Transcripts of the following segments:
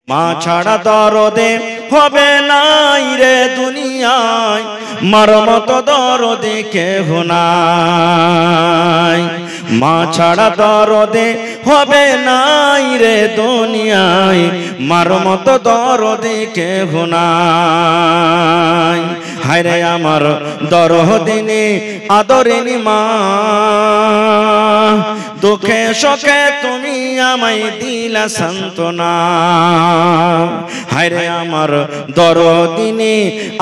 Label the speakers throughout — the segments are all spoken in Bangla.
Speaker 1: মা ছাড়া দরদে হবে নাই রে দুনিয়ায়, মার মতো দরদে কেহ নাই। মা ছাড়া দরদে হবে নাই রে দুনিয়ায়, মার মতো দরদে কেহ নাই। হায়রে আমার দরদিনী আদরিনী মা, দুঃখে সুখে তুমি আমায় দিলা সান্ত্বনা। হায়রে আমার দরদিনী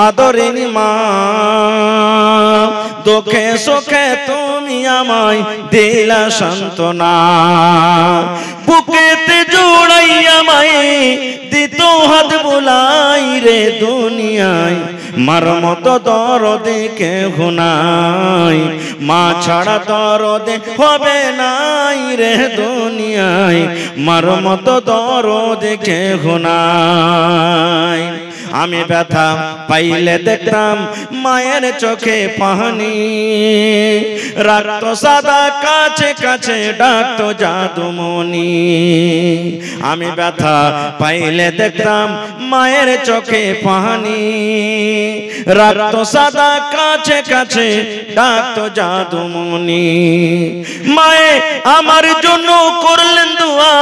Speaker 1: আদরিনী মা, দুঃখে সুখে তুমি আমায় দিলা সান্ত্বনা। বুকেতে জোড়াই আমায় দিত হাত বুলাই রে দুনিয়ায়, মার মতো দরদে কেহ নাই। মা ছাড়া দরদে হবে নাই রে দুনিয়ায়, মার মতো দরদে কেহ নাই। আমি ব্যথা পাইলে দেখতাম মায়ের চোখে পানি, রাখতো সাদা কাছে কাছে ডাকতো জাদুমণি। আমি ব্যথা পাইলে দেখতাম মায়ের চোখে পানি, রাখতো সাদা কাছে কাছে ডাকতো জাদুমণি। মায়ে আমার জন্য করলেন দোয়া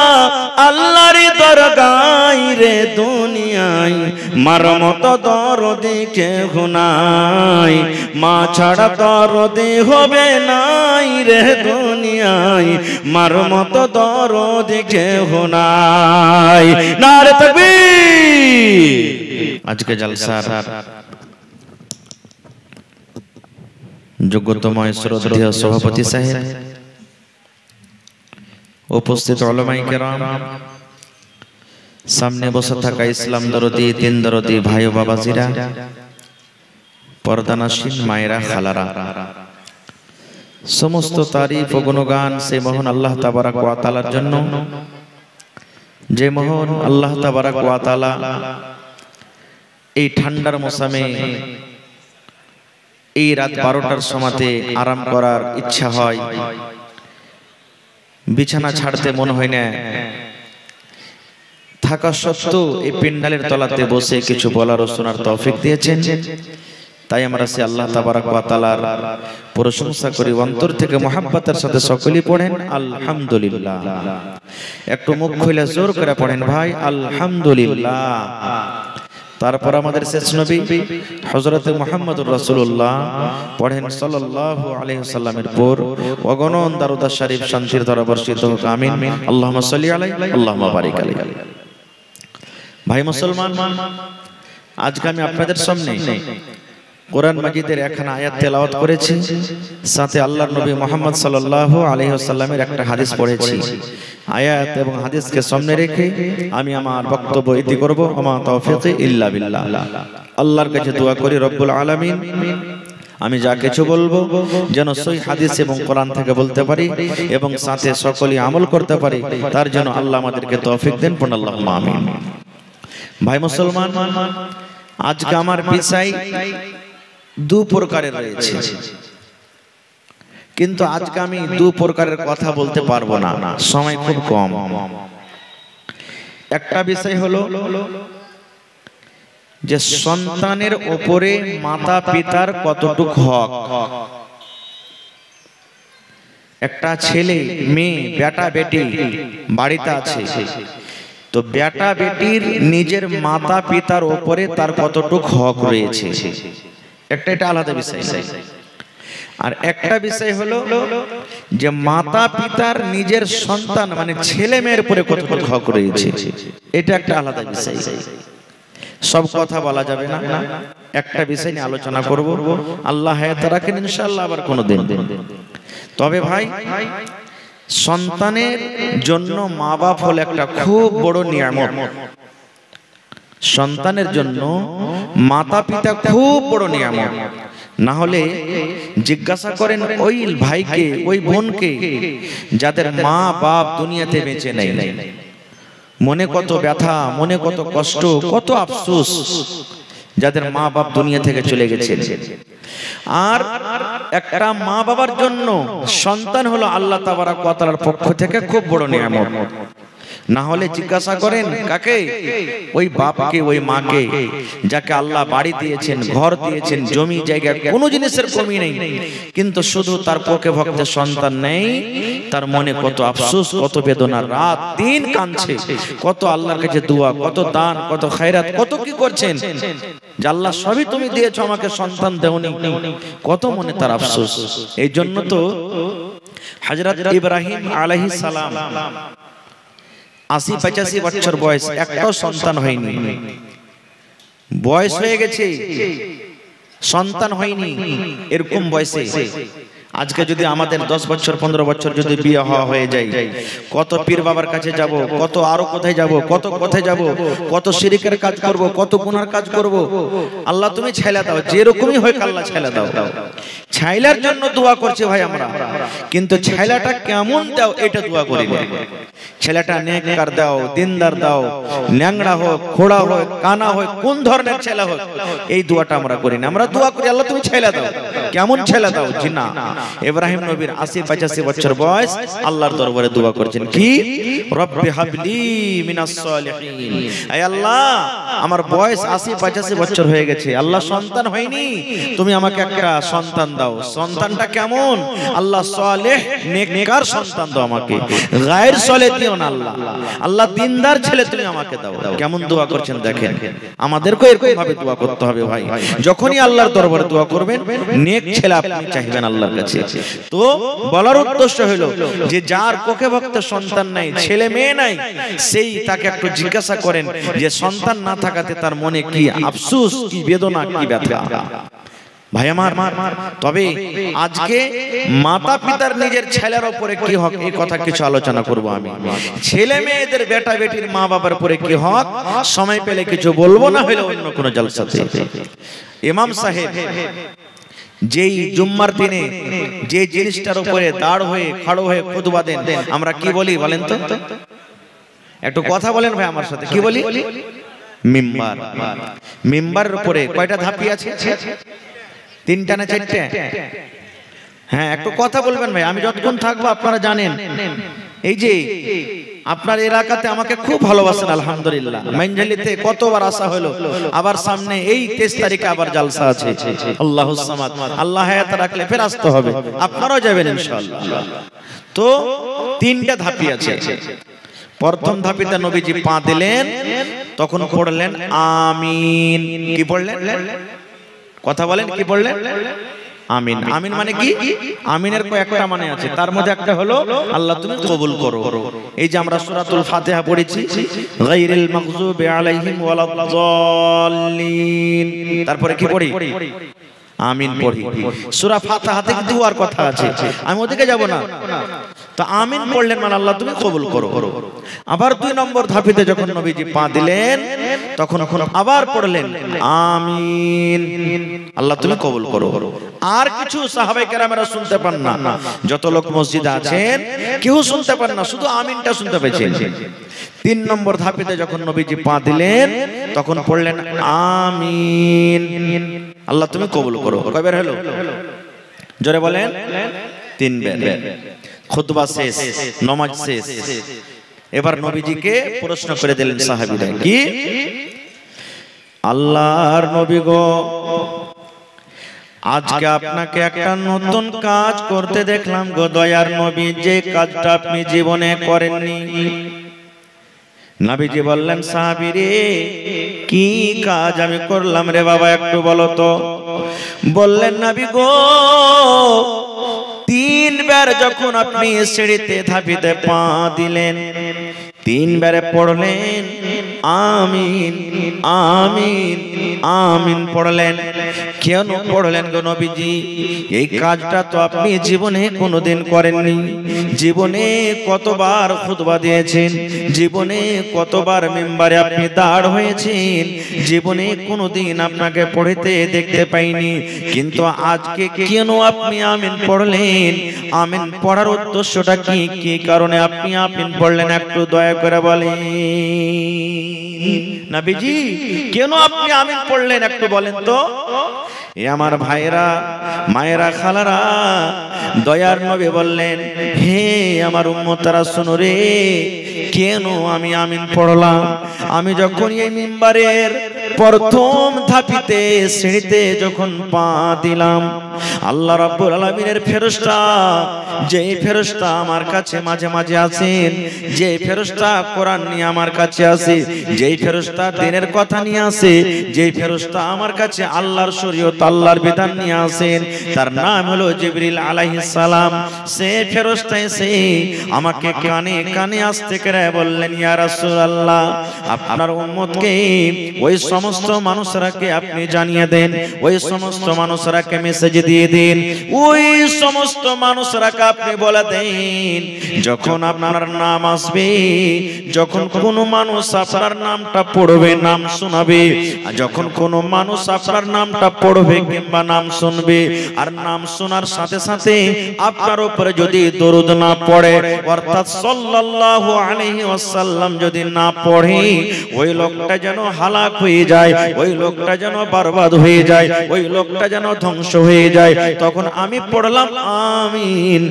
Speaker 1: আল্লাহর দরগায় রে দুনিয়ায়, মার মতো দরদে কেহ নাই। মা ছাড়া দরদে হবে নাই রে দুনিয়ায়, মার মতো দরদে কেহ নাই। নারে তাকবীর। আজকে জলসার যোগ্যতময় শ্রদ্ধেয় সভাপতি সাহেব, উপস্থিত উলামায়ে কেরাম, সামনে বসে থাকা ইসলাম দরদি দিন দরদি ভাই ও বাবাজিরা, পর্দানাসীন মায়েরা খালারা, সমস্ত তারিফ ও গুণগান সেই মহান আল্লাহ তাবারাক ওয়া তাআলার জন্য, যে মহান আল্লাহ তাবারাক ওয়া তাআলা এই ঠান্ডার মৌসুমে এই রাত 12টার সময়তে আরাম করার ইচ্ছা হয়, বিছানা ছাড়তে মন হয় না, থাকা সত্ত্বেও এই পেন্ডালের তলাতে বসে কিছু বলার ও শোনার তৌফিক দিয়েছেন। তাই আমরা সে আল্লাহ তাবারাক ওয়া তাআলার প্রশংসা করি, অন্তর থেকে মহব্বতের সাথে সকলেই পড়েন আলহামদুলিল্লাহ। একটু মুখ খুলে জোর করে পড়েন ভাই আলহামদুলিল্লাহ। তারপর আমাদের শেষ নবী হযরত মুহাম্মদুর রাসূলুল্লাহ পড়েন সাল্লাল্লাহু আলাইহি ওয়াসাল্লামের পর অগণন দরুদ শরীফ শান্তির ধারা বর্ষিত হোক, আমিন। আল্লাহুম্মা সাল্লি আলাইহি আল্লাহুম্মা বারিক আলাইহি। ভাই মুসলমান, আজকে আমি আপনাদের সামনে কোরআন মাজিদের একখানা আয়াত তেলাওয়াত করেছি, সাথে আল্লাহর নবী মুহাম্মদ সাল্লাল্লাহু আলাইহি ওয়াসাল্লামের একটা হাদিস পড়েছি। আয়াত এবং হাদিসকে সামনে রেখে আমি আমার বক্তব্য ইতি করব। আমা তাওফীকি ইল্লা বিল্লাহ। আল্লাহর কাছে দোয়া করি রব্বুল আলামিন আমি যা কিছু বলবো যেন সহিহ হাদিস এবং কোরআন থেকে বলতে পারি এবং সাথে সকলেই আমল করতে পারি, তার জন্য আল্লাহ আমাদেরকে তৌফিক দেন। পড়ুন আল্লাহুম্মা আমিন। ভাই মুসলমান, আজকে আমার বিষয় দু প্রকারের রয়েছে, কিন্তু আজকে আমি দু প্রকারের কথা বলতে পারবো না, সময় খুব কম। একটা বিষয় হলো যে সন্তানের উপরে মাতা পিতার কতটুকু হক। একটা ছেলে মেয়ে বেটা বেটি বাড়িতে আছে, তো বেটা বেটির নিজের মাতা পিতার উপরে তার কতটুকু হক রয়েছে, এটা আলাদা বিষয়। আর একটা বিষয় হলো যে মাতা পিতার নিজের সন্তান মানে ছেলে মেয়ের উপরে কতটুকু হক রয়েছে, এটা একটা আলাদা বিষয়। সব কথা বলা যাবে না, একটা বিষয় নিয়ে আলোচনা করব। আল্লাহ হায়াত রাখেন ইনশাআল্লাহ আবার কোনো দিন। তবে ভাই, সন্তানের জন্য মা বাপ হলো একটা খুব বড় নিয়ামত। সন্তানের জন্য মাতা পিতা খুব বড় নিয়ামত। না হলে জিজ্ঞাসা করেন ওই ভাইকে ওই বোনকে যাদের মা বাপ দুনিয়াতে বেঁচে নেই, মনে কত ব্যথা, মনে কত কষ্ট, কত আফসোস যাদের মা বাপ দুনিয়া থেকে চলে গেছে। আর একটা মা বাবার জন্য সন্তান হলো আল্লাহ তাবারাক ওয়া তাআলার পক্ষ থেকে খুব বড় নিয়ামত। না হলে জিজ্ঞাসা করেন কাকে? ওই বাপকে, ওই মাকে, যাকে আল্লাহ বাড়ি দিয়েছেন, ঘর দিয়েছেন, জমি জায়গা, কোনো জিনিসের কমি নেই, কিন্তু শুধু তার পক্ষে ভক্ত সন্তান নেই, তার মনে কত আফসোস, কত বেদনা, রাত দিন কাঁদছে, কত আল্লাহর কাছে দোয়া, কত দান, কত খায়রাত, কত কি করছেন, যে আল্লাহ সবই তুমি দিয়েছো, আমাকে সন্তান দেওনি, কত মনে তার আফসোস। এই জন্য তো হযরত ইব্রাহিম আলাইহিস সালাম ৮০-৮৫ বছর বয়স, একটাও সন্তান হয়নি, বয়স হয়ে গেছে, সন্তান হয়নি, এরকম বয়সে। আজকে যদি আমাদের 10 বছর 15 বছর যদি বিয়ে হয়ে যায়, কত পীর বাবার কাছে যাব, কত আরো কোথায় যাব, কত কোথায় যাব, কত শিরকের কাজ করব, কত গুনার কাজ করব। আল্লাহ তুমি ছেলে দাও, যেরকমই হয় আল্লাহ ছেলে দাও। ছেলের জন্য দোয়া করছে ভাই আমরা, কিন্তু ছেলেটা কেমন দাও এটা দোয়া করি না। ছেলেটা নেককার দাও, দিনদার দাও, ল্যাংড়া হোক, খোড়া হোক, কানা হোক, কোন ধরনের ছেলে হোক, এই দোয়াটা আমরা করি না। আমরা দোয়া করি আল্লাহ তুমি ছেলে দাও, কেমন ছেলে দাও। জি না, ইব্রাহিম নবীর ৮০-৮৫ বছর বয়স, আল্লাহর দরবারে দোয়া করছেন কি, রব্বি হাবলি মিনাস সালিহিন, আয় আল্লাহ আমার বয়স ৮০-৮৫ বছর হয়ে গেছে, আল্লাহ সন্তান হয়নি, তুমি আমাকে একটা সন্তান দাও। সন্তানটা কেমন? আল্লাহ সালেহ নেককার সন্তান দাও আমাকে, গায়ের সালেহ দিও না আল্লাহ, আল্লাহ দিনদার ছেলে তুমি আমাকে দাও। কেমন দোয়া করছেন দেখেন। আমাদেরকে এরকম ভাবে দোয়া করতে হবে ভাই। যখনই আল্লাহর দরবারে দোয়া করবেন, নেক ছেলে আপনি চাইবেন আল্লাহর কাছে। তো বলার উদ্দেশ্য হলো যে যার কোকে ভক্ত সন্তান নাই, ছেলে মেয়ে নাই, সেই তাকে একটু জিজ্ঞাসা করেন যে সন্তান না থাকাতে তার মনে কি আফসোস, কি বেদনা, কি ব্যথা। ভাই আমার, তবে আজকে মাতা পিতার নিজের ছেলের উপরে কি হক, এই কথা কিছু আলোচনা করব আমি। ছেলে মেয়েদের, বেটা বেটির মা বাবার উপরে কি হক, সময় পেলে কিছু বলবো, না হলে অন্য কোনো জলসাতে। ইমাম সাহেব যেই জুম্মার দিনে যে জিনিসটার উপরে দাঁড় হয়ে খাড়ো হয়ে খুতবা দেন, আমরা কি বলি বলেন তো? একটু কথা বলেন ভাই আমার সাথে, কি বলি? মিম্বার। মিম্বারের উপরে কয়টা ধাপি আছে? 3টা না 4টে? হ্যাঁ, একটু কথা বলবেন ভাই, আমি যতক্ষণ থাকবো আপনারা জানেন। এই যে আপনার এলাকাতে আমাকে খুব ভালোবাসেন আলহামদুলিল্লাহ, মাইনঝালিতে কতবার আসা হলো, আবার সামনে এই 23 তারিখে আবার জালসা আছে, আল্লাহুস সামাদ, আল্লাহ হায়াত রাখলে ফের আসতে হবে, আপনারাও যাবেন ইনশাআল্লাহ। তো 3টা ধাপি আছে। প্রথম ধাপিতে নবীজি পা দিলেন, তখন পড়লেন আমিন। কি পড়লেন? কথা বলেন, কি পড়লেন? আমিন। আমিন মানে কি? আমিনের কয়েকটা মানে আছে, তার মধ্যে একটা হলো আল্লাহ তুমি কবুল করো। এই যে আমরা সূরাতুল ফাতিহা পড়েছি, গায়রিল মাগযুবি আলাইহিম ওয়ালাদ-দাল্লিন, তারপরে কি পড়ি? আমিন পড়ি। সূরা ফাতিহাতে দুয়ার কথা আছে, আমি ওদিকে যাব না। তো আমিন পড়লেন মানে আল্লাহ তুমি কবুল করো। আবার 2 নম্বর ধাপিতে যখন নবীজি পা দিলেন, তখন আবার পড়লেন আমিন, আল্লাহ তুমি কবুল করো। আর কিছু সাহাবায়ে কেরামেরা শুনতে পান না, যত লোক মসজিদে আছেন কেউ শুনতে পান না, শুধু আমিনটা শুনতে পেয়েছেন। 3 নম্বর ধাপিতে যখন নবীজি পা দিলেন, তখন পড়লেন আমিন, আল্লাহ তুমি কবুল করো। কয়বার হলো? জোরে বলেন। 3 বার। খুতবা শেষ, নামাজ শেষ। এবার নবীজিকে প্রশ্ন করে দিলেন সাহাবীরা, কি আল্লাহর নবী গো, আজকে আপনাকে একটা নতুন কাজ করতে দেখলাম গো দয়ার নবী, যে কাজটা আপনি জীবনে করেননি। নবীজি বললেন, সাহাবী রে, কি কাজ আমি করলাম রে বাবা, একটু বলো তো। বললেন, নবী গো, 3 বার যখন আপনি সিঁড়িতে ধাপিতে পা দিলেন, 3 বারে পড়লেন আমিন আমিন আমিন পড়লেন। কেন পড়লেন গো নবীজি? এই কাজটা তো আপনি জীবনে কোনোদিন করেননি। জীবনে কতবার খুতবা দিয়েছেন, জীবনে কতবার মিম্বারে আপনি দাঁড় হয়েছেন, জীবনে কোনোদিন আপনাকে পড়তে দেখতে পাইনি, কিন্তু আজকে কেন আপনি আমিন পড়লেন? আমিন পড়ার উদ্দেশ্যটা কি? কি কারণে আপনি আমিন পড়লেন? একটু দয়া করে বলেন। নবীজি কেন আপনি আমিন পড়লেন একটু বলেন তো। এ আমার ভাইরা, মায়েরা, খালারা, দয়ার নবী বললেন, হে আমার উম্মতরা শোনো রে, কেন আমি আমিন পড়লাম? আমি যখন এই মিম্বারের প্রথম ধাপিতে সিঁড়িতে যখন পা দিলাম, আল্লাহ রাব্বুল আলামিনের ফেরেশতা, যেই ফেরেশতা আমার কাছে মাঝে মাঝে আসেন, যেই ফেরেশতা কোরআন নিয়ে আমার কাছে আসে, যেই ফেরেশতা দ্বীনের কথা নিয়ে আসে, যেই ফেরেশতা আমার কাছে আল্লাহর শরীয়ত, আল্লাহর বিধান নিয়ে আসেন, তার নাম হলো জিবরিল আলাইহিস সালাম। সে ফেরেশতা এসে আমাকে কানে কানে আসতে করে বললেন, ইয়া রাসূলুল্লাহ, আপনার উম্মতকে, ওই সমস্ত মানুষরাকে আপনি জানিয়ে দেন, ওই সমস্ত মানুষরাকে মেসেজ দিয়ে দিন, ওই সমস্ত মানুষরাকে আপনি বলে দেন, যখন আপনার নাম আসবে, যখন কোন মানুষ আপনার নামটা পড়বে, নাম শোনাবে, যখন কোন মানুষ আপনার নামটা পড়বে কিংবা নাম শুনবে, আর নাম শোনার সাথে সাথে আপনার উপরে যদি দরুদ না পড়ে, অর্থাৎ সাল্লাল্লাহু আলাইহি ওয়াসাল্লাম যদি না পড়ে, ওই লোকটা যেন হালাক হয়ে যায়, ওই লোকটা যেন বরবাদ হয়ে যায়, ওই লোকটা যেন ধ্বংস হয়ে যায়। তখন আমি পড়লাম আমিন,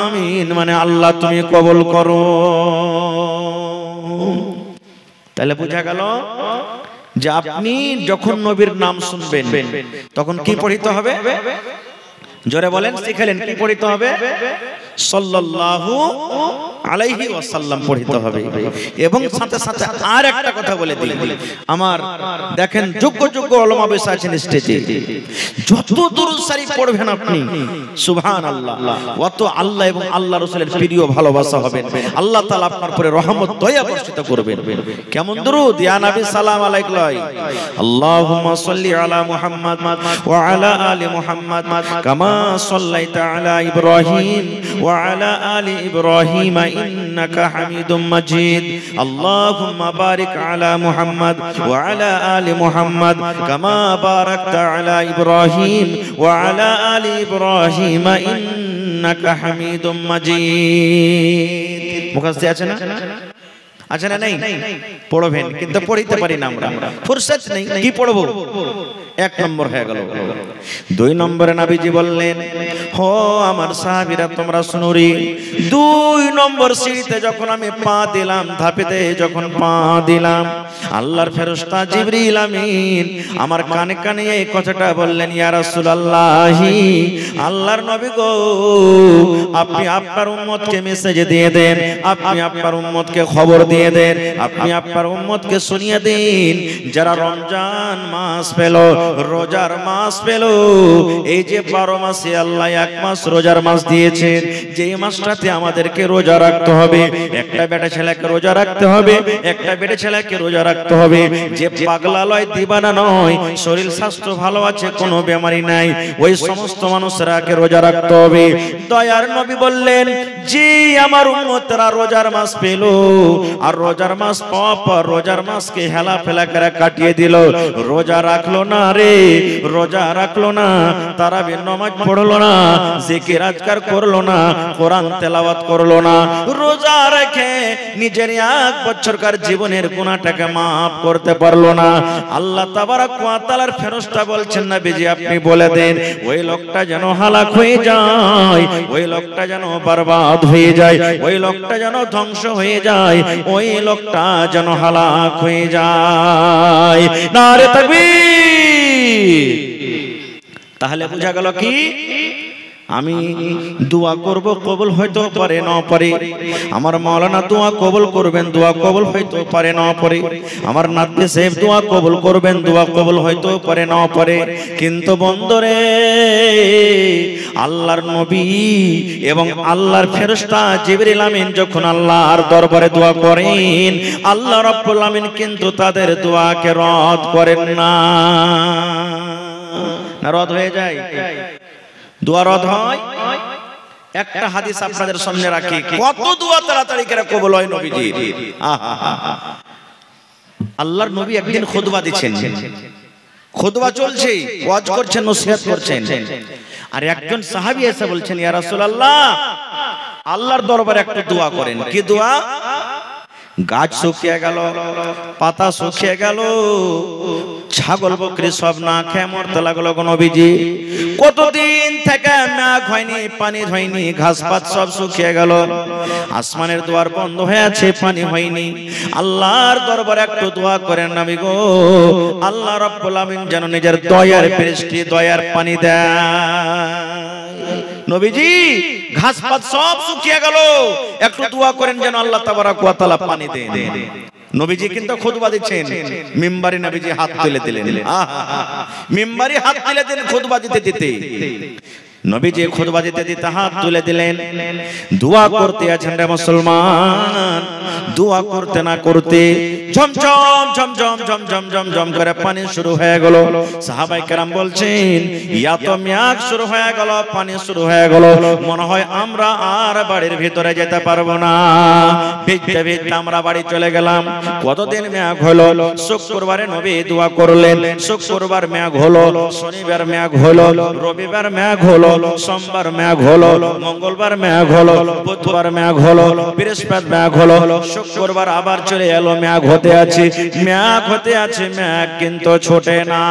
Speaker 1: আমিন মানে আল্লাহ তুমি কবুল করো। তাহলে বোঝা গেল যে আপনি যখন নবীর নাম শুনবেন তখন কি পড়িতে হবে? জোরে বলেন, শিখালেন কি পড়িতে হবে? সাল্লাল্লাহু আলাইহি ওয়াসাল্লাম পড়িতে হবে। এবং সাথে সাথে আর একটা কথা বলে দিই, আমার দেখেন যোগ্য যোগ্য উলামা বসে আছেন স্টেজে, যত দুরূদ শরীফ পড়বেন আপনি সুবহানাল্লাহ, অত আল্লাহ এবং আল্লাহ রাসূলের প্রিয় ভালোবাসা হবে, আল্লাহ তাআলা আপনার উপরে রহমত দয়া বর্ষিত করবেন। কেমন দুরূদ? ইয়া নবী সালাম আলাইকুম, আল্লাহুম্মা সাল্লি আলা মুহাম্মাদ ওয়া আলা আলি মুহাম্মাদ কামা সাল্লাইতা আলা ইব্রাহিম ওয়া আলা আলি ইব্রাহিম ইন্নাকা হামিদুম মাজিদ। আল্লাহুম্মা বারিক আলা মুহাম্মাদ ওয়া আলা আলি মুহাম্মাদ কামা বারাকতা আলা ইব্রাহিম ওয়া আলা আলি ইব্রাহিম ইন্নাকা হামিদুম মাজিদ। মুখস্থ আছে না? আছে না? নাই পড়বেন, কিন্তু পড়িতে পারি না আমরা, ফুরসত নেই। কি পড়বো? এক নম্বর হয়ে গেল। দুই নম্বরে নবীজি বললেন, হো আমার সাহাবীরা তোমরা শুনো রে, দুই নম্বর সিঁড়িতে যখন আমি পা দিলাম, ধাপেতে যখন পা দিলাম, আল্লাহর ফেরেশতা জিবরিল আমিন আমার কানে কানে এই কথাটা বললেন, ইয়া রাসূলুল্লাহ, আল্লাহর নবী গো, আপনি আপনার উম্মতকে মেসেজ দিয়ে দেন, আপনি আপনার উম্মতকে খবর দিয়ে দেন, আপনি আপনার উম্মতকে শুনিয়ে দিন, যারা রমজান মাস পেল, রোজার মাস পেল, এই যে 12 মাসে আল্লাহ এক মাস রোজার মাস দিয়েছেন, যে মাসটাতে আমাদেরকে রোজা রাখতে হবে, একটা বেটা ছেলেকে রোজা রাখতে হবে, একটা বেটা ছেলেকে রোজা রাখতে হবে, যে পাগলা লয় দিবানা নয়, শরীর স্বাস্থ্য ভালো আছে, কোনো বেমারি নাই, ওই সমস্ত মানুষরাকে রোজা রাখতে হবে। দয়ার নবী বললেন, যে আমার উম্মতরা রোজার মাস পেল, আর রোজার মাস পাওয়ার পর রোজার মাসকে হেলা ফেলা করে কাটিয়ে দিল, রোজা রাখলো না রে, রোজা রাখলো না, তারাবির নামাজ পড়লো না, জিকির আজকার করলো না, কোরআন তেলাওয়াত করলো না, রোজা রেখে নিজের 1 বছরকার জীবনের গুনাহটাকে maaf করতে পারলো না, আল্লাহ তাবারক ওয়া তাআলার ফেরেশতা বলছেন, নবীজি আপনি বলে দেন, ওই লোকটা যেন হালাক হয়ে যায়, ওই লোকটা যেন বরবাদ হয়ে যায়, ওই লোকটা যেন ধ্বংস হয়ে যায়, ওই লোকটা যেন হালাক হয়ে যায়। নারে তাকবীর। তাহলে বোঝা গেল কি, আমি দোয়া করব, কবুল হয়তো পারে না পারে, আমার মাওলানা দোয়া কবুল করবেন, দোয়া কবুল হয়তো পারে না পারে, আমার নাতনি সাহেব দোয়া কবুল করবেন, দোয়া কবুল হয়তো পারে না পারে, কিন্তু বন্ধুরে, আল্লাহর নবী এবং আল্লাহর ফেরেশতা জিবরিল আমিন যখন আল্লাহর দরবারে দোয়া করেন, আল্লাহ রাব্বুল আমিন কিন্তু তাদের দোয়াকে রদ করেন না। না রদ হয়ে যায়? দোয়া রদ হয়? একটা হাদিস আপনাদের সামনে রাখি, কত দোয়া তাড়াতাড়ি করে কবুল হয় নবীজির। আল্লাহর নবী একদিন খুতবা দিচ্ছেন, খুতবা চলছে, ওয়াজ করছেন, নসিহত করছেন, আর একজন সাহাবী এসে বলছেন, ইয়া রাসূলুল্লাহ, আল্লাহর দরবারে একটা দোয়া করেন। কি দোয়া? গাছ শুকিয়ে গেল, পাতা শুকিয়ে গেল, ছাগল বকরি সব না খেয়ে মরতে লাগলো গো নবীজি। কতদিন থেকে মেঘ হয়নি, পানি হয়নি, ঘাস পাত সব শুকিয়ে গেল, আসমানের দুয়ার বন্ধ হয়ে আছে, পানি হয়নি। আল্লাহর দরবারে একটু দোয়া করেন নবী গো, আল্লাহ রাব্বুল আমিন যেন নিজের দয়ার বৃষ্টি, দয়ার পানি দেয়। নবীজি ঘাস পাত সব শুকিয়ে গেল, একটু দোয়া করেন যেন আল্লাহ তাবারাক ওয়া তাআলা পানি দেন। নবীজি কিন্তু খুতবা দিচ্ছেন, মিম্বারে নবীজি হাত তুলে দিলেন, মিম্বারে হাত তুলে দিলেন খুতবা দিতে দিতে। নবীজি খুতবা দিতে দিতে হাত তুলে দিলেন, দোয়া করতে আছেন রে মুসলমান। দোয়া করতে না করতে ঝমঝম ঝমঝম ঝমঝম ঝমঝম করে পানি শুরু হয়ে গেল। সাহাবায়ে কেরাম বলছেন, ইয়া তো মেঘ শুরু হয়ে গেল, পানি শুরু হয়ে গেল, মনে হয় আমরা আর বাড়ির ভিতরে যেতে পারবো না। ভিজতে ভিজতে আমরা বাড়ি চলে গেলাম। কতদিন মেঘ হলো, শুক্রবারে নবী দোয়া করলেন, শুক্রবার মেঘ হলো, শনিবার মেঘ হলো, রবিবার মেঘ হলো, সোমবার মেঘ হলো, মঙ্গলবার মেঘ হলো, বুধবার মেঘ হলো, বৃহস্পতিবার মেঘ হলো, শুক্রবার আবার চলে এলো, মেঘ হতে আছে, মেঘ হতে আছে, মেঘ কিন্তু ছোটে না।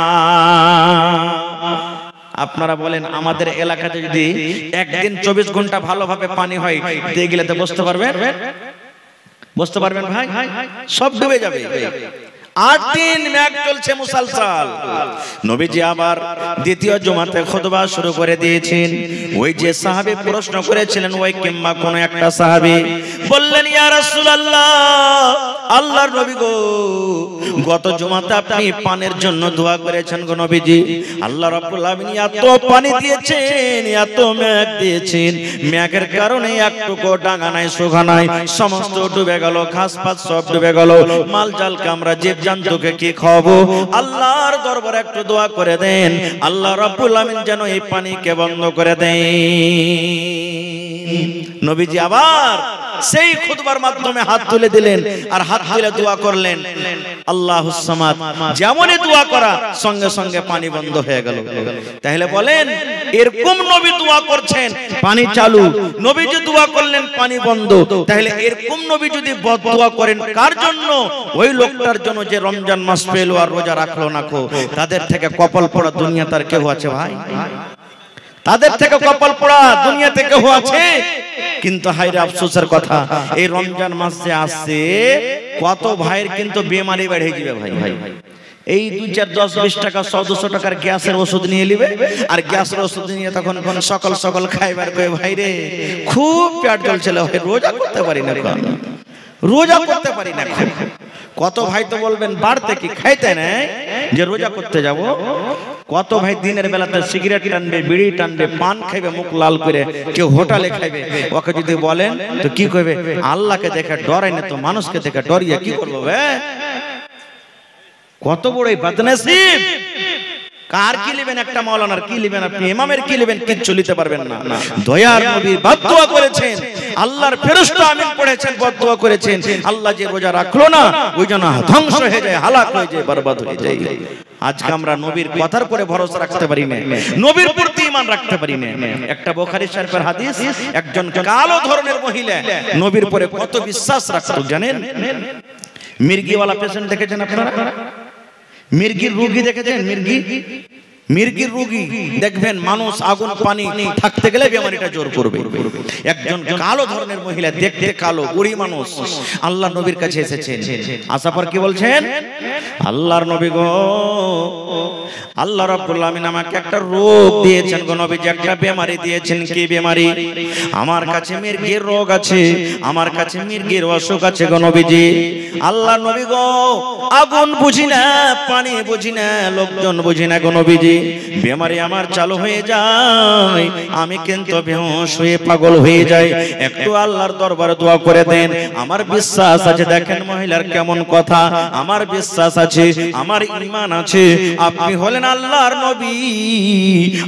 Speaker 1: আপনারা বলেন আমাদের এলাকাতে যদি একদিন 24 ঘন্টা ভালোভাবে পানি হয়, দেখলে তো বুঝতে পারবেন, বুঝতে পারবেন ভাই, সব ডুবে যাবে। 8 দিন মেঘ চলছে মুসালসাল। নবীজি আবার দ্বিতীয় জুমাতে খুতবা শুরু করে দিয়েছেন। ওই যে সাহাবী প্রশ্ন করেছিলেন, ওই কিংবা কোন একটা সাহাবী বললেন, ইয়া রাসূলুল্লাহ, আল্লাহর নবী গো, গত জুমাতে আপনি পানির জন্য দোয়া করেছেন গো নবীজি। আল্লাহ রাব্বুল আমিন এত পানি দিয়েছেন, এত মেঘ দিয়েছেন, মেঘের কারণে একটুকু ডাঙা নাই, সুঘা নাই, সমস্ত ডুবে গেল, ঘাস পাত সব ডুবে গেল, মাল জালকে আমরা জীবজন্তুকে কি খাওয়াবো? আল্লাহর দরবারে একটু দোয়া করে দেন, আল্লাহ রাব্বুল আমিন যেন এই পানিকে বন্ধ করে দেন। নবীজি আবার সেই খুতবার মাধ্যমে হাত তুলে দিলেন আর হাত তুলে দোয়া করলেন, আল্লাহুস সামাদ। যেমনই দোয়া করা সঙ্গে সঙ্গে পানি বন্ধ হয়ে গেল। তাহলে বলেন, এরকম নবী দোয়া করছেন, পানি চালু, নবীজি দোয়া করলেন, পানি বন্ধ। তাহলে এরকম নবী যদি বদদোয়া করেন কার জন্য? ওই লোকটার জন্য যে রমজান মাস পেল আর রোজা রাখলো না, তাদের থেকে কপাল পড়া দুনিয়া তার কেউ আছে ভাই? তাদের থেকে কপাল পড়া দুনিয়াতে কেউ আছে? কিন্তু হায়রে আফসোসের কথা, এই রমজান মাস যে আসছে, কত ভাইয়ের কিন্তু বেমারি বেড়ে যাবে ভাই। ভাই এই 2, 4, 10, 20 টাকা 100-200 টাকার গ্যাসের ওষুধ নিয়ে নিবে, আর গ্যাসের ওষুধ নিয়ে তখন সকাল সকাল খাইবার কই, ভাই রে খুব পেট জ্বলছিল, ভাই রোজা করতে পারি না, রোজা করতে পারি না। কত ভাই তো বলবেন বাড়তে কি খাইতে নাই যে রোজা করতে যাব। কত ভাই দিনের বেলাতে সিগারেট টানবে, বিড়ি টানবে, পান খাইবে মুখ লাল করে, কেউ হোটেলে খাইবে। ওকে যদি বলেন তো কি কইবে? আল্লাহকে দেখে ডরাই না তো মানুষকে দেখে ডরিয়ে কি করবো? কত বড় বদনসিব! কার কি নেবেন? একটা মাওলানার কি নেবেন আপনি? ইমামের কি নেবেন? কিচ্ছু নিতে পারবেন না। দয়ার নবী বদদোয়া করেছেন, আল্লাহর ফেরেশতা আমিন পড়েছেন, বদদোয়া করেছেন। আল্লাহ যে রোজা রাখলো না, ওই জন্য ধ্বংস হয়ে যায়, হালাক হয়ে যায়, বরবাদ হয়ে যায়। আজকে আমরা নবীর কথার পরে ভরসা রাখতে পারি না, নবীর প্রতি ঈমান রাখতে পারি না। একটা বুখারী শরীফের হাদিস, একজন কালো ধরনের মহিলা নবীর পরে কত বিশ্বাস রাখতো জানেন? মির্গিওয়ালা পেশেন্ট দেখেছেন আপনারা? মির্গির রোগী দেখেছেন? মির্গির রোগী দেখবেন, মানুষ আগুন পানি থাকতে গেলে বেমারিটা জোর করবে। একজন কালো ধরনের মহিলা, দেখতে কালো, বুড়ি মানুষ, আল্লাহ নবীর কাছে এসেছেন। আসার পর কি বলছেন? আল্লাহর নবী গো, আল্লাহ রাব্বুল আমিন আমাকে একটা রোগ দিয়েছেন গো নবীজি, একটা বেমারি দিয়েছেন। কি বেমারি? আমার কাছে মির্গির রোগ আছে, আমার কাছে মির্গির অসুখ আছে গো নবীজি। আল্লাহ নবী গো, আগুন বুঝি না, পানি বুঝি না, লোকজন বুঝি না গো নবীজি, বেমারি আমার চালু হয়ে যায়, আমি কিন্তু বেহুশ হয়ে পাগল হয়ে যাই। একটু আল্লাহর দরবারে দোয়া করে দেন। আমার বিশ্বাস আছে, দেখেন মহিলার কেমন কথা, আমার বিশ্বাস আছে, আমার ঈমান আছে, আপনি হলেন আল্লাহর নবী।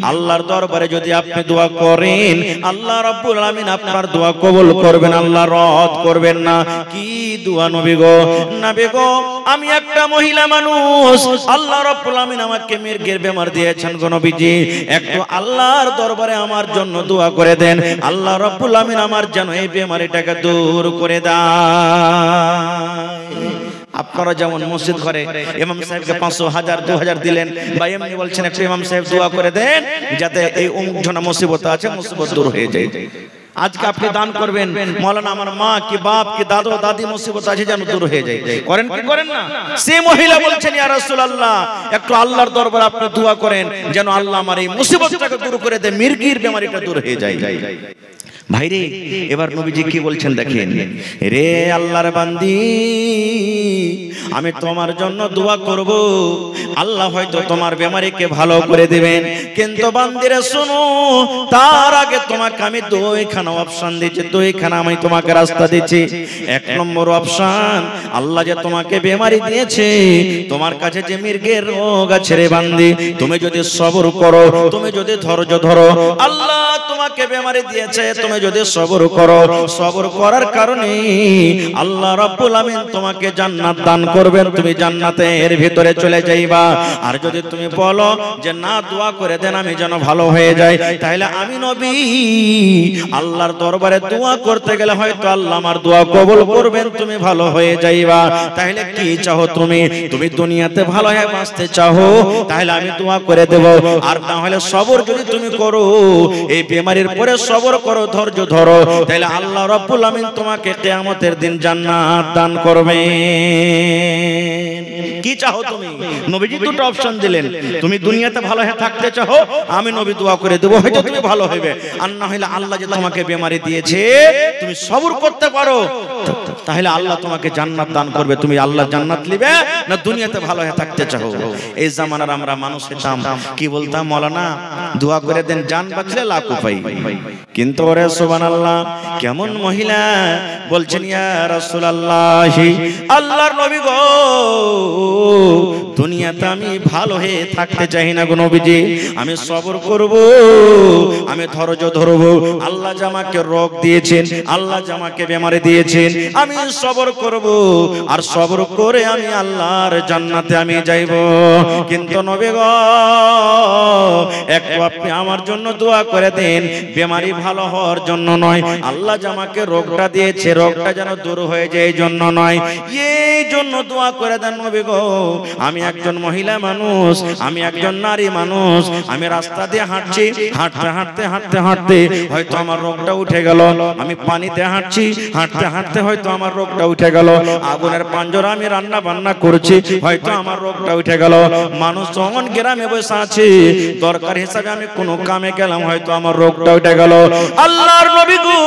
Speaker 1: আল্লাহর দরবারে যদি আপনি দোয়া করেন, আল্লাহ রাব্বুল আমিন আপনার দোয়া কবুল করবেন, আল্লাহ রদ করবেন না। কি দোয়া নবী গো? নবী গো, আমি একটা মহিলা মানুষ, আল্লাহ রাব্বুল আমিন আমাকে মির্গের বেমার দিয়ে দিয়েছেন গো নবীজি, একটু আল্লাহর দরবারে আমার জন্য দোয়া করে দেন, আল্লাহ রাব্বুল আমিন আমার যেন এই বেমারিটাকে দূর করে দেয়। আপনারা যেমন মসজিদ ঘরে ইমাম সাহেবকে 500, 1000, 2000 দিলেন, বা এমনি বলছেন একটু ইমাম সাহেব দোয়া করে দেন যাতে এই অমুক জন মুসিবত আছে মুসিবত দূর হয়ে যায়। আজকে আপনি দান করবেন, মাওলানা আমার মা কি বাপ কি দাদু দাদি মুসিবত আছে যেন দূর হয়ে যায়, করেন কি করেন না? সেই মহিলা বলছেন ইয়া রাসূলুল্লাহ একটু আল্লাহর দরবারে আপনি দোয়া করেন যেন আল্লাহ আমার এই মুসিবতটাকে দূর করে দেয়, মির্গির বেমারিটা দূর হয়ে যায়। ভাইরে এবার নবীজি কি বলছেন দেখেন, রে আল্লাহর বান্দি আমি তোমার জন্য দোয়া করব, আল্লাহ হয়তো তোমার বেমারিকে ভালো করে দিবেন, কিন্তু বান্দিরে শোনো তার আগে তোমাকে আমি দুইখানা অপশন দিচ্ছি, দুইখানা আমি তোমাকে রাস্তা দিচ্ছি। এক নম্বর অপশন, আল্লাহ যে তোমাকে বেমারি দিয়েছে, তোমার কাছে যে মির্গের রোগ আছে রে বান্দি, তুমি যদি সবর করো, তুমি যদি ধৈর্য ধরো, আল্লাহ তোমাকে বেমারি দিয়েছে, তুমি যদি সবর করো, সবর করার কারণে আল্লাহ রাব্বুল আমিন তোমাকে জান্নাত দান করবেন, তুমি জান্নাতের ভিতরে চলে যাইবা। আর যদি তুমি বলো যে না দোয়া করে দেন আমি যেন ভালো হয়ে যাই, তাহলে আমি নবী আল্লাহর দরবারে দোয়া করতে গেলে হয়তো আল্লাহ আমার দোয়া কবুল করবেন, তুমি ভালো হয়ে যাইবা। তাহলে কি চাও তুমি? তুমি দুনিয়াতে ভালো হয়ে বাঁচতে চাও, তাহলে আমি দোয়া করে দেব। আর না হলে সবর যদি তুমি করো, এই বেমারির পরে সবর করো, ধৈর্য ধরো, তাহলে আল্লাহ রাব্বুল আমিন তোমাকে কিয়ামতের দিন জান্নাত দান করবেন। কি চাও তুমি? নবীজি দুটো অপশন দিলেন, তুমি দুনিয়াতে ভালো হয়ে থাকতে চাও, আমি নবী দোয়া করে দেব, হয়তো তুমি ভালো হবে। আর না হলে আল্লাহ যে তোমাকে বেমারি দিয়েছে, তুমি সবর করতে পারো, তাহলে আল্লাহ তোমাকে জান্নাত দান করবে। তুমি আল্লাহ জান্নাত নিবে না দুনিয়াতে ভালো হয়ে থাকতে চাও? এই জামানার আমরা মানুষ হতাম, কি বলতাম, মাওলানা দোয়া করে দেন জান বাঁচলে লাখ উপায়। কিন্তু ওরে সুবহানাল্লাহ, কেমন মহিলা বলছেন ইয়া রাসূলুল্লাহ, আল্লাহর নবী গো দুনিয়াতে আমি ভালো হয়ে থাকতে চাই না গো নবীজি, আমি সবর করব, আমি ধৈর্য ধরব। আল্লাহ জামাকে রোগ দিয়েছেন, আল্লাহ জামাকে বেমারি দিয়েছেন, আমি সবর করব, আর সবর করে আমি আল্লাহর জান্নাতে আমি যাইব। কিন্তু নবী গো একটু আপনি আমার জন্য দোয়া করে দেন, বেমারি ভালো হওয়ার জন্য নয়, আল্লাহ জামাকে রোগটা দিয়েছে রোগটা যেন দূর হয়ে যায় এই জন্য নয়, এই জন্য দোয়া করে দেন নবী গো। আমি একজন মহিলা মানুষ, আমি একজন নারী মানুষ, আমি রাস্তা দিয়ে হাঁটছি, হাঁটতে হাঁটতে হাঁটতে হাঁটতে হয়তো আমার রোগটা উঠে গেল, আমি পানিতে হাঁটছি, হাঁটতে হাঁটতে হয়তো আমার রোগটা উঠে গেল, আগুনের পাঞ্জরা আমি রান্না বান্না করছি, হয়তো আমার রোগটা উঠে গেল, মানুষ যখন গ্রামে বসে আছে দরকার হিসাবে আমি কোনো কামে গেলাম, হয়তো আমার রোগটা উঠে গেল। আল্লাহর নবী গো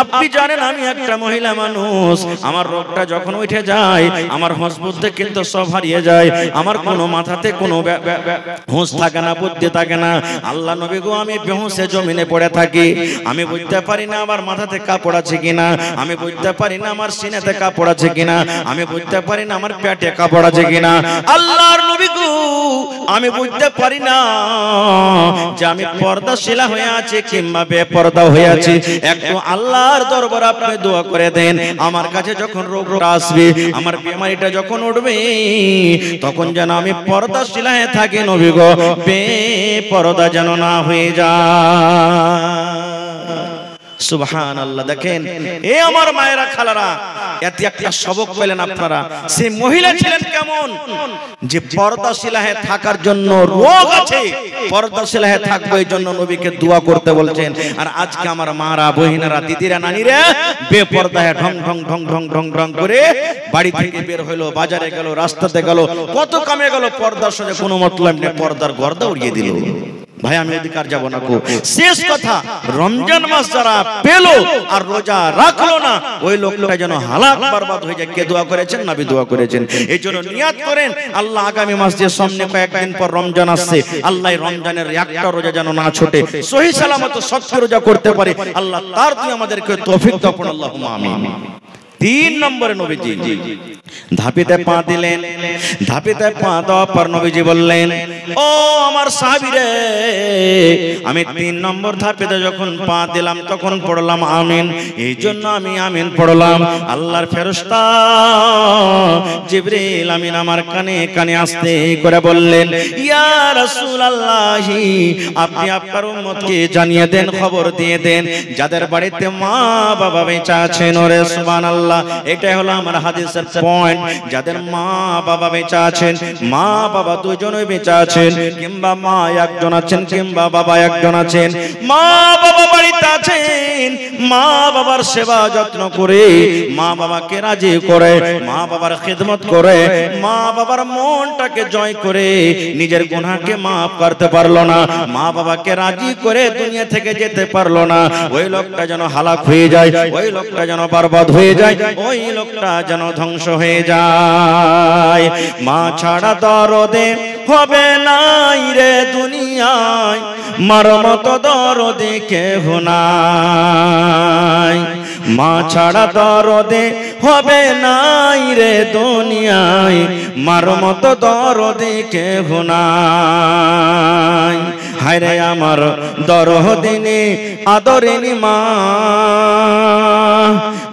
Speaker 1: আপনি জানেন আমি একটা মহিলা মানুষ, আমার রোগটা যখন উঠে যায় আমার হুঁশ বুদ্ধি কিন্তু সব হারিয়ে যায়, আমার কোনো মাথাতে কোনো হুঁশ থাকে না, বুদ্ধি থাকে না। আল্লাহ নবী গো আমি বেহুঁশে জমিনে পড়ে থাকি, আমি বুঝতে পারি না আমার মাথাতে কাপড় আছে কিনা, আমি বুঝতে পারি না আমার সিনাতে কাপড় আছে কিনা, আমি বুঝতে পারি না আমার পেটে কাপড় আছে কিনা। আল্লাহর নবী গো আমি বুঝতে পারি না যে আমি পর্দাশীলা হয়ে আছি কিংবা বেপর্দা হয়ে আছি। একটু আল্লাহর দরবারে আপনি দোয়া করে দেন, আমার কাছে যখন রোগটা আসবে, আমার বেমারিটা যখন উঠবে, তখন যেন আমি পর্দাশীলা হয়ে থাকি নবী গো, বেপর্দা যেন না হয়ে যায়। সুবহানাল্লাহ। দেখেন এ আমার মায়েরা খালারা, এতে একটা সবক পেলেন আপনারা। সেই মহিলা ছিলেন কেমন, যে পর্দাশীলা হয়ে থাকার জন্য রোগ আছে, পর্দাশীলা হয়ে থাকবে এই জন্য নবীকে দোয়া করতে বলছেন। আর আজকে আমার মারা বহিনারা দিদিরা নানিরা বেপর্দা হয়ে ঢং ঢং ঢং ঢং ঢং ঢং করে বাড়ি থেকে বের হইলো, বাজারে গেল, রাস্তাতে গেল, কত কামে গেল, পর্দার সাথে কোনো মতলব নেই, পর্দার গর্দা উড়িয়ে দিল। ভাই আমি এদিকে আর যাবো না। শেষ কথা, রমজান মাস যারা পেলো আর রোজা রাখলো না, ওই লোকটা যেন হালাক বরবাদ হয়ে যায়। কে দোয়া করেছেন? নবী দোয়া করেছেন। এই জন্য নিয়াত করেন, আল্লাহ আগামী মাস যে সামনে কয়েকদিন পর রমজান আসছে, আল্লাহ রমজানের একটা রোজা যেন না ছোটে, সহি সালামত সচ্চ রোজা করতে পারে, আল্লাহ তার তুই আমাদেরকে তৌফিক দাও, আল্লাহুম্মা আমিন। 3 নম্বরে নবীজি ধাপিতে পা দিলেন। ধাপিতে পা দেওয়ার পর নবীজি বললেন, ও আমার সাহাবীরে, আমি 3 নম্বর ধাপিতে যখন পা দিলাম তখন পড়লাম আমিন। এই জন্য আমি আমিন পড়লাম। আল্লাহর ফেরেশতা জিবরিল আমিন আমার কানে কানে আস্তে করে বললেন, ইয়া রাসূলুল্লাহ, আপনি আপনার উম্মতকে জানিয়ে দেন, খবর দিয়ে দেন, যাদের বাড়িতে মা বাবা বেঁচে আছেন। ওরে সুবহানাল্লাহ, এটাই হলো আমার হাদিসের পয়েন্ট। যাদের মা বাবা বেঁচে আছেন, মা বাবা দুজনেই বেঁচে আছেন, কিংবা মা একজন আছেন কিংবা বাবা একজন আছেন, মা বাবা বাড়িতে আছেন, মা বাবার সেবা যত্ন করে, মা বাবাকে রাজি করে, মা বাবার খিদমত করে, মা বাবার মনটাকে জয় করে, নিজের গুনাহকে মাফ করতে পারলো না, মা বাবাকে রাজি করে দুনিয়া থেকে যেতে পারলো না, ওই লোকটা যেন হালাক হয়ে যায়, ওই লোকটা যেন বরবাদ হয়ে যায়, ওই লোকটা যেন ধ্বংস হয়ে যায়। মা ছাড়া দরদে হবে নাই রে দুনিয়ায়, মার মতো দরদে কেহ নাই। মা ছাড়া দরদে হবে নাই রে দুনিয়ায়, মার মতো দরদে কেহ নাই। হায়রে আমার দরদিনী আদরিনী মা,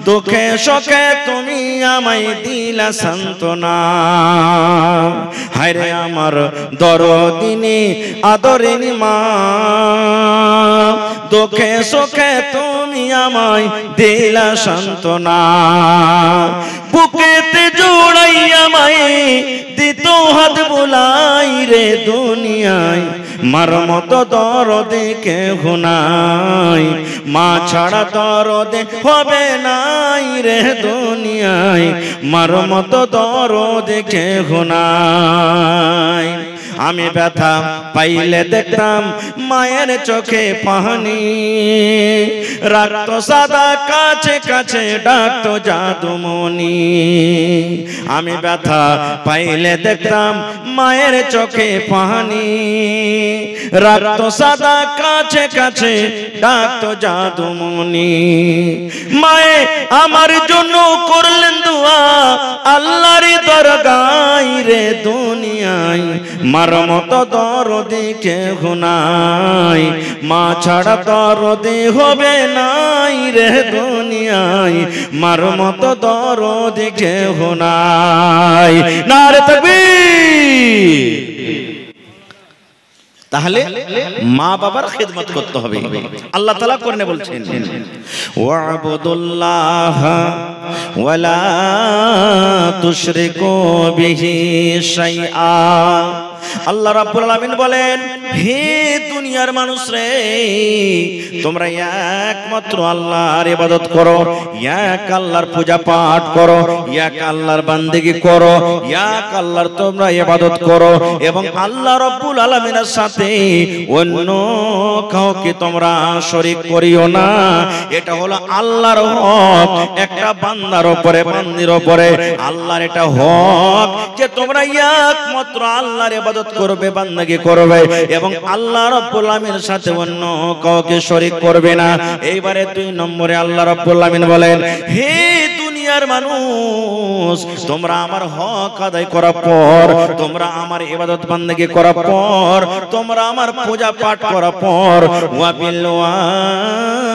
Speaker 1: দুঃখে সুখে তুমি আমায় দিলা সান্ত্বনা। হায়রে আমার দরদিনী আদরিনী মা, দুঃখে সুখে তুমি আমায় দিলা সান্ত্বনা। বুকেতে জোড়াই আমায় দিত হাত বুলাই রে দুনিয়ায়, মার মতো দরদে কেহ নাই। মা ছাড়া দরদে হবে নাই রে দুনিয়ায়, মার মতো দরদে কেহ নাই। আমি ব্যথা পাইলে দেখতাম মায়ের চোখে পানি, রাখতো সাদা কাছে কাছে ডাকতো জাদুমণি। আমি ব্যথা পাইলে দেখতাম মায়ের চোখে পানি, রাখতো সাদা কাছে কাছে ডাকতো জাদুমণি। মায়ে আমার জন্য করলেন দোয়া আল্লাহর দরগায় রে দুনিয়ায়, মার মতো দরদি কেহ নাই। মা ছাড়া দরদি হবে নাই রে দুনিয়ায়, মার মতো দরদি কেহ নাই। নারে তাকবীর। তাহলে মা বাবার খিদমত করতে হবে। আল্লাহ তাআলা কোরআনে বলছেন, ওয়া'বুদুল্লাহ ওয়ালা তুশরিকু বিহি শাইআ। আল্লাহ রাব্বুল আলামিন বলেন, হে দুনিয়ার মানুষ রে, তোমরা একমাত্র আল্লাহর ইবাদত করো, এক আল্লাহর পূজা পাঠ করো, এক আল্লাহর বান্দেগি করো, এক আল্লাহর তোমরা ইবাদত করো, এবং আল্লাহ রাব্বুল আলামিনের সাথে অন্য কাউকে তোমরা শরীক করিও না। এটা হলো আল্লাহর হক একটা বান্দার উপরে, বান্দির উপরে। আল্লাহর এটা হক যে তোমরা একমাত্র আল্লাহর ইবাদত করবে, বান্দাগি করবে, এবং আল্লাহ রাব্বুল আলামিনের সাথে অন্য কাউকে শরীক করবে না। এইবারে 2 নম্বরে আল্লাহ রাব্বুল আলামিন বলেন, হে দুনিয়ার মানুষ, তোমরা আমার হক আদায় করার পর, তোমরা আমার ইবাদত বান্দাগি করার পর, তোমরা আমার পূজা পাঠ করার পর, ওয়া বিল ওয়ালিদাইনি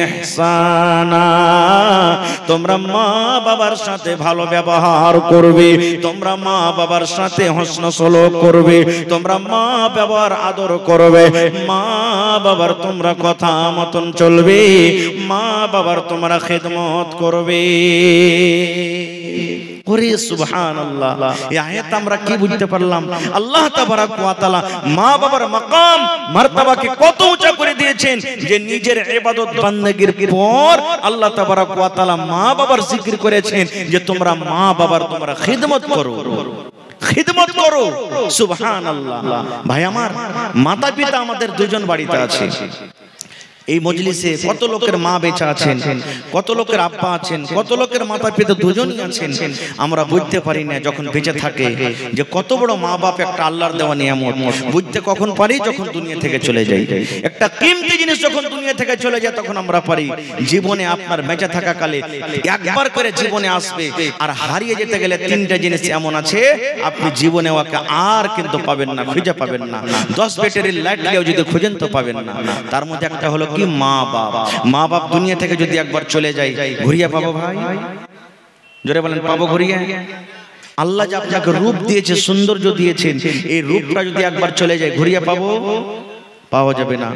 Speaker 1: ইহসানা, তোমরা মা বাবার সাথে ভালো ব্যবহার করবে, তোমরা মা বাবার সাথে হসন সলুক করবে, তোমরা মা বাবার আদর করবে, মা বাবার তোমরা কথা মতন চলবে, মা বাবার তোমরা খিদমত করবে। ওরে সুবহানাল্লাহ, এই আয়াত আমরা কি বুঝতে পারলাম? আল্লাহ তাবারাক ওয়া তাআলা মা বাবার মাকাম মারতাবাকে কত উঁচা করে দিয়েছেন যে নিজের ইবাদত বান্দেগীর পর আল্লাহ তাবারাক ওয়া তাআলা মা বাবার জিকির করেছেন যে তোমরা মা বাবার তোমরা খিদমত করো, খিদমত করো। সুবহানাল্লাহ। ভাই আমার, মাতা পিতা আমাদের দুজন বাড়িতে আছে, এই মজলিসে কত লোকের মা বেঁচে আছেন, কত লোকের আব্বা আছেন, কত লোকের মাতা পিতা দুজনই আছেন। আমরা বুঝতে পারি না যখন বেঁচে থাকে যে কত বড় মা বাপ একটা আল্লাহর দেওয়া নিয়ামত। বুঝতে কখন পারি? যখন দুনিয়া থেকে চলে যাই। একটা কিমতি জিনিস যখন দুনিয়া থেকে চলে যায় তখন আমরা পারি। জীবনে আপনার বেঁচে থাকা কালে একবার করে জীবনে আসবে, আর হারিয়ে যেতে গেলে তিনটা জিনিস এমন আছে আপনি জীবনে ওকে আর কিন্তু পাবেন না, খুঁজে পাবেন না। 10 ব্যাটারির লাইট দিয়েও যদি খুঁজেন তো পাবেন না। তার মধ্যে একটা হলো কি মা বাপ। মা বাপ দুনিয়া থেকে যদি একবার চলে যায় ঘুরিয়ে পাবো ভাই? জোরে বলেন পাবো ঘুরিয়ে? আল্লাহ যে আপনাকে রূপ দিয়েছে, সৌন্দর্য দিয়েছেন, এই রূপটা যদি একবার চলে যায় ঘুরিয়ে পাবো? পাওয়া যাবে না।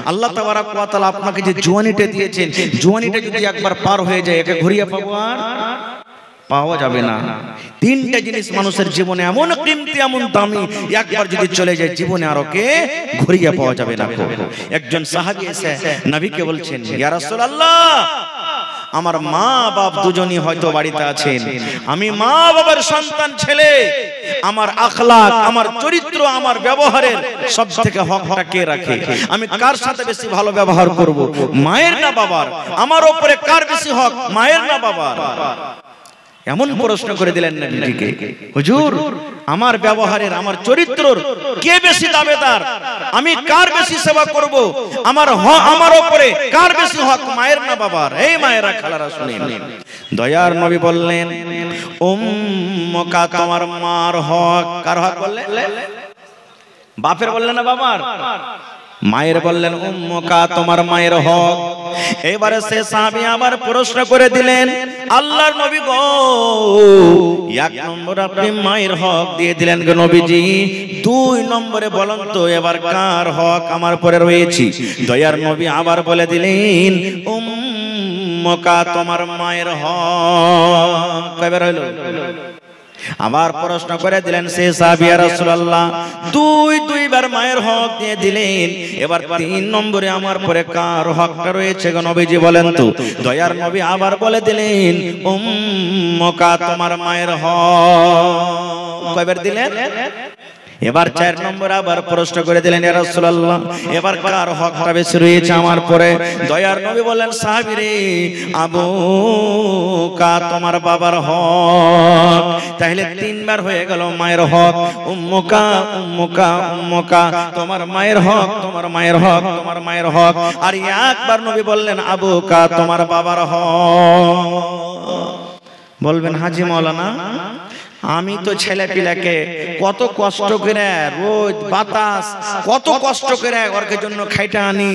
Speaker 1: আল্লাহ তাবারাক ওয়া তাআলা আপনাকে যে জওয়ানিটা দিয়েছেন, জওয়ানিটা যদি একবার পার হয়ে যায় একে ঘুরিয়ে পাবো? আর পাওয়া যাবে না। তিনটা জিনিস মানুষের জীবনে এমন কিমতি, এমন দামি, একবার যদি চলে যায় জীবনে আর ওকে ঘুরিয়ে পাওয়া যাবে না। একজন সাহাবী এসে নবীকে বলছেন, ইয়া রাসূলুল্লাহ, আমার মা বাপ দুজনই হয়তো বাড়িতে আছেন, আমি মা বাবার সন্তান ছেলে, আমার আখলাক, আমার চরিত্র, আমার ব্যবহারের সব থেকে হকটা কে রাখে? আমি কার সাথে বেশি ভালো ব্যবহার করব, মায়ের না বাবার? আমার উপরে কার বেশি হক, মায়ের না বাবার? এমন প্রশ্ন করে দিলেন নবীজিকে, হুজুর আমার ব্যবহারের, আমার চরিত্রর কে বেশি দাবিদার? আমি কার বেশি সেবা করব? আমার উপরে কার বেশি হক, মায়ের না বাবার? এই মায়েরা খালারা শুনেন, দয়ার নবী বললেন, উম্মুকা, তোমার মার হক। কার হক বললেন? বাপের বললেন না বাবার? মায়ের বললেন উম্মুকা, তোমার মায়ের হক। এবারে সে সাহাবী আবার প্রশ্ন করে দিলেন, আল্লাহর নবী গো, এক নম্বর আপনি মায়ের হক দিয়ে দিলেন গো নবীজি, 2 নম্বরে বলেন তো এবার কার হক আমার পরে রয়েছে? দয়ার নবী আবার বলে দিলেন, উম্মুকা, তোমার মায়ের হক। কয়বার হলো? আবার প্রশ্ন করে দিলেন সে সাহাবী, ইয়া রাসূলুল্লাহ, 2 বার মায়ের হক দিয়ে দিলেন, এবার 3 নম্বরে আমার পরে কার হকটা রয়েছে গো নবীজি বলেন তো? দয়ার নবী আবার বলে দিলেন, উম্মুকা, তোমার মায়ের হক। কয়বার দিলেন? এবার 4 নম্বর আবার প্রশ্ন করে দিলেন, ইয়া রাসূলুল্লাহ, এবার কার হকটা বেশি রয়েছে আমার পরে? দয়ার নবী বললেন, সাহাবী রে, আবুকা, তোমার বাবার হক। তাহলে 3 বার হয়ে গেল মায়ের হক। উম্মুকা, উম্মুকা, উম্মুকা, তোমার মায়ের হক, তোমার মায়ের হক, তোমার মায়ের হক। আর একবার নবী বললেন, আবুকা, তোমার বাবার হক। বলবেন হাজী মাওলানা, আমি তো ছেলে পিলাকে কত কষ্ট করে, রোদ বাতাস কত কষ্ট করে ওর জন্য খাইটা আনি,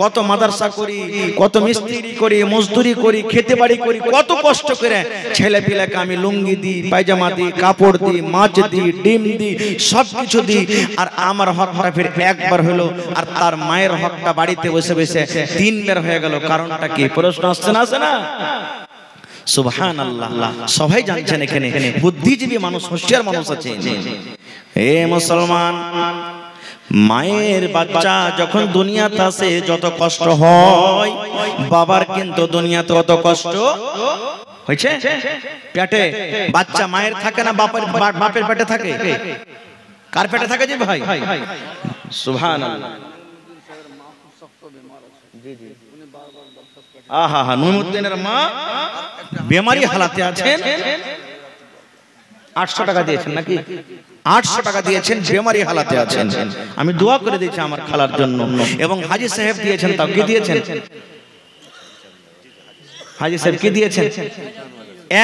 Speaker 1: কত মাদ্রাসা করি, কত মিস্ত্রি করি, মজদুরি করি, খেতে বাড়ি করি, কত কষ্ট করে ছেলে পিলাকে আমি লুঙ্গি দিই, পায়জামা দিই, কাপড় দিই, মাছ দিই, ডিম দিই, সব কিছু দিই, আর আমার হকটা ফির একবার হলো, আর তার মায়ের হকটা বাড়িতে বসে বসে 3 বার হয়ে গেল। কারণটা কি? প্রশ্ন আসছে না, আসে না? সুবহানাল্লাহ। সবাই জানছেন এখানে বুদ্ধিজীবী মানুষ, হুঁশিয়ার মানুষ আছে। এ মুসলমান, মায়ের বাচ্চা যখন দুনিয়াতে আসে যত কষ্ট হয়, বাবার কিন্তু দুনিয়াতে অত কষ্ট হয়েছে। পেটে বাচ্চা মায়ের থাকে না, বাপের পেটে থাকে? কার পেটে থাকে যে ভাই? সুবহানাল্লাহ। আহা হা, নুরুদ্দিনের মা বেমারি হালাতে আছেন, 800 টাকা দিয়েছেন নাকি? 800 টাকা দিয়েছেন, বেমারি হালাতে আছেন। আমি দোয়া করে দিয়েছি আমার খালার জন্য, এবং হাজী সাহেব দিয়েছেন। তাও কি দিয়েছেন? হাজী সাহেব কি দিয়েছেন?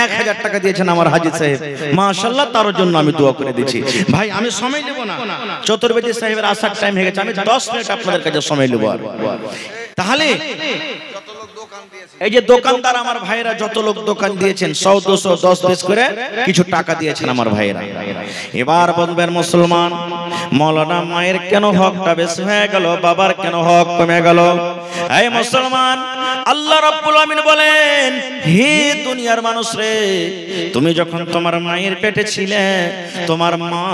Speaker 1: 1000 টাকা দিয়েছেন আমার হাজী সাহেব, মাশাআল্লাহ। তার জন্য আমি দোয়া করে দিচ্ছি। ভাই আমি সময় নেব না, চতুর্বেদী সাহেবের আসার টাইম হয়ে গেছে, আমি 10 মিনিট আপনাদের কাছে সময় নেব। তাহলে এই যে দোকানদার আমার ভাইরা, যত লোক দোকান দিয়েছেন, 100, 200, 10 পিস করে কিছু টাকা দিয়েছেন আমার ভাইরা। এবার বলবেন মুসলমান, মাওলানা মায়ের কেন হকটা বেশি হয়ে গেল, বাবার কেন হক কমে গেল? এই মুসলমান, আল্লাহ রাব্বুল আমিন বলেন, হে দুনিয়ার মানুষ রে, তুমি যখন তোমার মায়ের পেটে ছিলে, তোমার মা